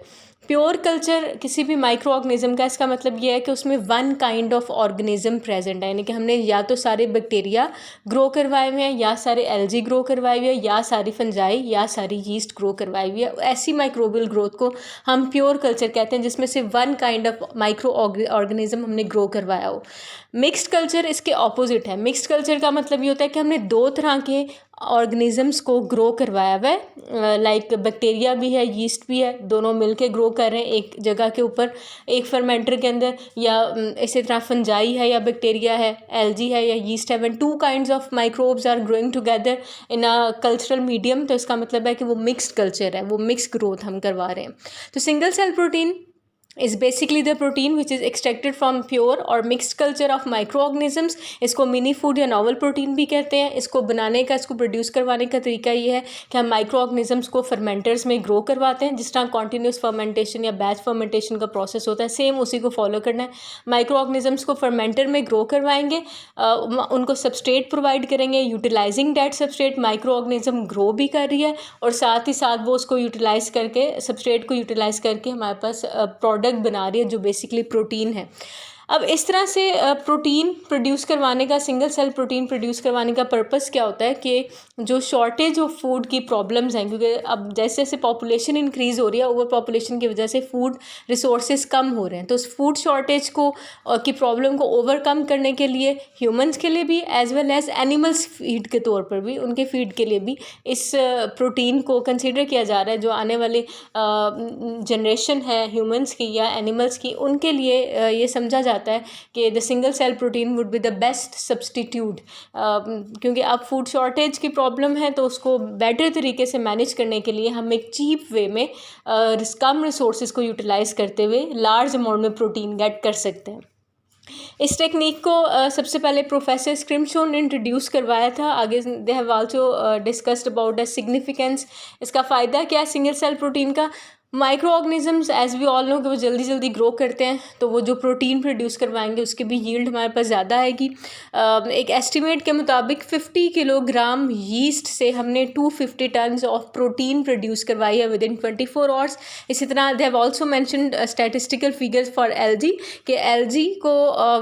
प्योर कल्चर किसी भी माइक्रो ऑर्गेनिज्म का, इसका मतलब ये है कि उसमें one kind of organism present है, यानी कि हमने या तो सारे बैक्टीरिया ग्रो करवाए हुए हैं, या सारे एल्गी ग्रो करवाए हुए हैं, या सारी फंजाई या सारी यीस्ट ग्रो करवाई हुई है। ऐसी माइक्रोबियल ग्रोथ को हम प्योर कल्चर कहते हैं जिसमें से one kind of micro organism हमने ग्रो करवाया हो। मिक्स्ड कल्चर इसके ऑपोजिट है। मिक्स्ड कल्चर का मतलब ये होता है कि हमने दो तरह के ऑर्गेनिजम्स को ग्रो करवाया हुआ है, लाइक बैक्टीरिया भी है, यीस्ट भी है, दोनों मिलके ग्रो कर रहे हैं एक जगह के ऊपर, एक फर्मेंटर के अंदर, या इसी तरह फंजाई है या बैक्टीरिया है, एल्गी है या यीस्ट है। When two kinds of microbes are growing together in a cultural medium, तो इसका मतलब है कि वो मिक्स्ड कल्चर है, वो मिक्स्ड ग्रोथ हम करवा रहे हैं। तो single cell protein is basically the protein which is extracted from pure और mixed culture of microorganisms। इसको मिनी फूड या नॉवल प्रोटीन भी कहते हैं। इसको बनाने का, इसको प्रोड्यूस करवाने का तरीका ये है कि हम माइक्रो ऑर्गेनिजम्स को फर्मेंटर्स में ग्रो करवाते हैं। जिस तरह कॉन्टीन्यूस फर्मेंटेशन या बैच फर्मेंटेशन का प्रोसेस होता है, सेम उसी को फॉलो करना है। माइक्रो ऑर्गेनिजम्स को फर्मेंटर में ग्रो करवाएंगे, उनको सबस्ट्रेट प्रोवाइड करेंगे, utilising that substrate micro organism grow भी कर रही है, और साथ ही साथ वो उसको यूटिलाइज करके, सबस्ट्रेट को यूटिलाइज करके हमारे पास प्रोडक्ट बना रही है जो बेसिकली प्रोटीन है। अब इस तरह से प्रोटीन प्रोड्यूस करवाने का, सिंगल सेल प्रोटीन प्रोड्यूस करवाने का पर्पस क्या होता है कि जो शॉर्टेज ऑफ फूड की प्रॉब्लम्स हैं, क्योंकि अब जैसे जैसे पॉपुलेशन इंक्रीज़ हो रही है, ओवर पॉपुलेशन की वजह से फूड रिसोर्सेज कम हो रहे हैं, तो उस फूड शॉर्टेज को की प्रॉब्लम को ओवरकम करने के लिए ह्यूमंस के लिए भी as well as animals feed के तौर पर भी, उनके फीड के लिए भी इस प्रोटीन को कंसिडर किया जा रहा है। जो आने वाली जनरेशन है ह्यूमंस की या एनिमल्स की, उनके लिए ये समझा जाता है कि the single cell protein would be the best substitute, क्योंकि अब फूड शॉर्टेज की प्रॉब्लम है, तो उसको बेटर तरीके से मैनेज करने के लिए हम एक चीप वे में कम रिसोर्सेज को यूटिलाइज़ करते हुए लार्ज अमाउंट में प्रोटीन गेट कर सकते हैं। इस टेक्निक को सबसे पहले प्रोफेसर स्क्रिमशो ने इंट्रोड्यूस करवाया था। आगे they have also discussed about the significance. इसका फ़ायदा क्या है सिंगल सेल प्रोटीन का? Micro organisms as we all know कि वो जल्दी जल्दी ग्रो करते हैं, तो वो जो प्रोटीन प्रोड्यूस करवाएंगे उसकी भी यील्ड हमारे पास ज़्यादा आएगी। एक एस्टिमेट के मुताबिक 50 किलोग्राम यीस्ट से हमने 250 टन्स ऑफ प्रोटीन प्रोड्यूस करवाई है विद इन 24 आवर्स। इसी तरह they have also mentioned statistical figures for LG कि एलजी को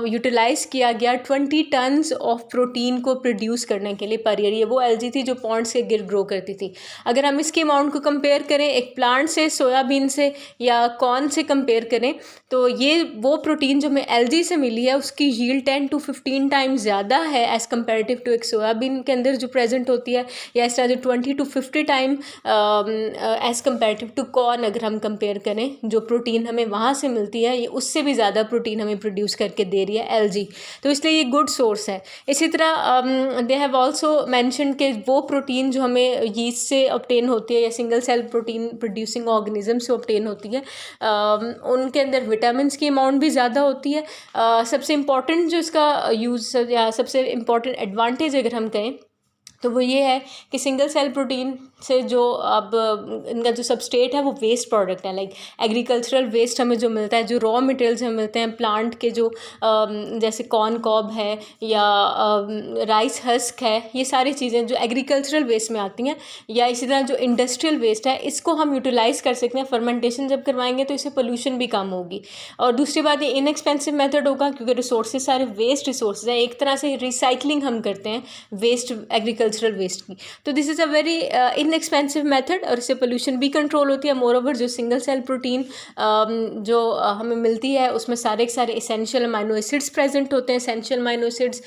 यूटिलाइज़ किया गया 20 टन्स ऑफ प्रोटीन को प्रोड्यूस करने के लिए पर ईयर। ये वो एलजी थी जो पॉन्ड्स के गिर ग्रो करती थी। अगर हम इसके अमाउंट को कंपेयर करें एक प्लांट से, सोयाबीन से या कॉर्न से कंपेयर करें, तो ये वो प्रोटीन जो हमें एलजी से मिली है उसकी यील्ड 10 to 15 टाइम्स ज़्यादा है एज़ कम्पेरेटिव टू एक सोयाबीन के अंदर जो प्रेजेंट होती है, या इस तरह जो 20 to 50 time as comparative to corn अगर हम कंपेयर करें, जो प्रोटीन हमें वहाँ से मिलती है ये उससे भी ज़्यादा प्रोटीन हमें प्रोड्यूस करके दे रही है एलजी, तो इसलिए ये गुड सोर्स है। इसी तरह दे हैव ऑल्सो मैंशन कि वो प्रोटीन जो हमें यीस्ट से ऑब्टेन होती है या single cell protein producing organism से ऑब्टेन होती है, उनके अंदर विटामिन की अमाउंट भी ज़्यादा होती है। सबसे इम्पॉर्टेंट जो इसका यूज़ या सबसे इम्पॉर्टेंट एडवांटेज अगर हम कहें तो वो ये है कि सिंगल सेल प्रोटीन से जो अब इनका जो सबस्ट्रेट है वो वेस्ट प्रोडक्ट है, लाइक एग्रीकल्चरल वेस्ट हमें जो मिलता है, जो रॉ मटेरियल्स हमें मिलते हैं प्लांट के, जो जैसे कॉर्न कॉब है या राइस हस्क है, ये सारी चीज़ें जो एग्रीकल्चरल वेस्ट में आती हैं, या इसी तरह जो इंडस्ट्रियल वेस्ट है इसको हम यूटिलाइज़ कर सकते हैं। फर्मेंटेशन जब करवाएंगे तो इससे पोल्यूशन भी कम होगी, और दूसरी बात ये इनएक्सपेंसिव मेथड होगा क्योंकि रिसोर्सेज सारे वेस्ट रिसोर्सेज हैं, एक तरह से रिसाइकलिंग हम करते हैं वेस्ट एग्रीकल्चरल वेस्ट की, तो this is a very inexpensive method, और इससे पोल्यूशन भी कंट्रोल होती है। मोर ओवर जो सिंगल सेल प्रोटीन जो हमें मिलती है उसमें सारे के सारे इसेंशियल अमाइनो एसिड्स प्रेजेंट होते हैं। एसेंशियल अमाइनो एसिड्स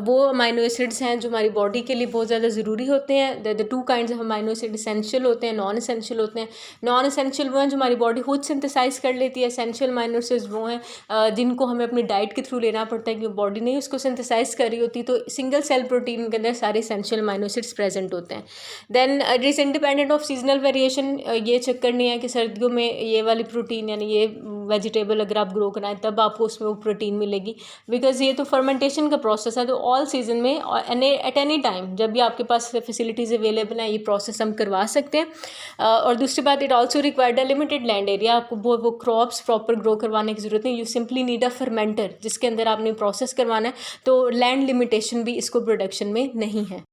वो अमाइनो एसिड्स हैं जो हमारी बॉडी के लिए बहुत ज़्यादा ज़रूरी होते हैं। The two kinds of amino acid essential होते हैं, नॉन इसेंशियल होते हैं। नॉन इसेंशियल वो हैं जो हमारी बॉडी खुद सिंथेसाइज कर लेती है, एसेंशियल अमाइनो एसिड्स वो हैं जिनको हमें अपनी डाइट के थ्रू लेना पड़ता है क्योंकि बॉडी नहीं उसको सिंथेसाइज कर रही होती। तो सिंगल सेल प्रोटीन के अंदर सारे एसेंशियल अमाइनो एसिड्स प्रेजेंट होते हैं। Then it is independent of seasonal variation. ये चक्कर नहीं है कि सर्दियों में ये वाली प्रोटीन यानी ये वेजिटेबल अगर आप ग्रो कराएं तब आपको उसमें वो प्रोटीन मिलेगी, बिकॉज ये तो फर्मेंटेशन का प्रोसेस है, तो ऑल सीजन में एट एनी टाइम जब भी आपके पास फैसिलिटीज़ अवेलेबल हैं ये प्रोसेस हम करवा सकते हैं। और दूसरी बात, it also required a limited land area. आपको वो क्रॉप्स प्रॉपर ग्रो करवाने की ज़रूरत नहीं, you simply need a fermenter जिसके अंदर आपने प्रोसेस करवाना है, तो लैंड लिमिटेशन भी इसको प्रोडक्शन में नहीं है।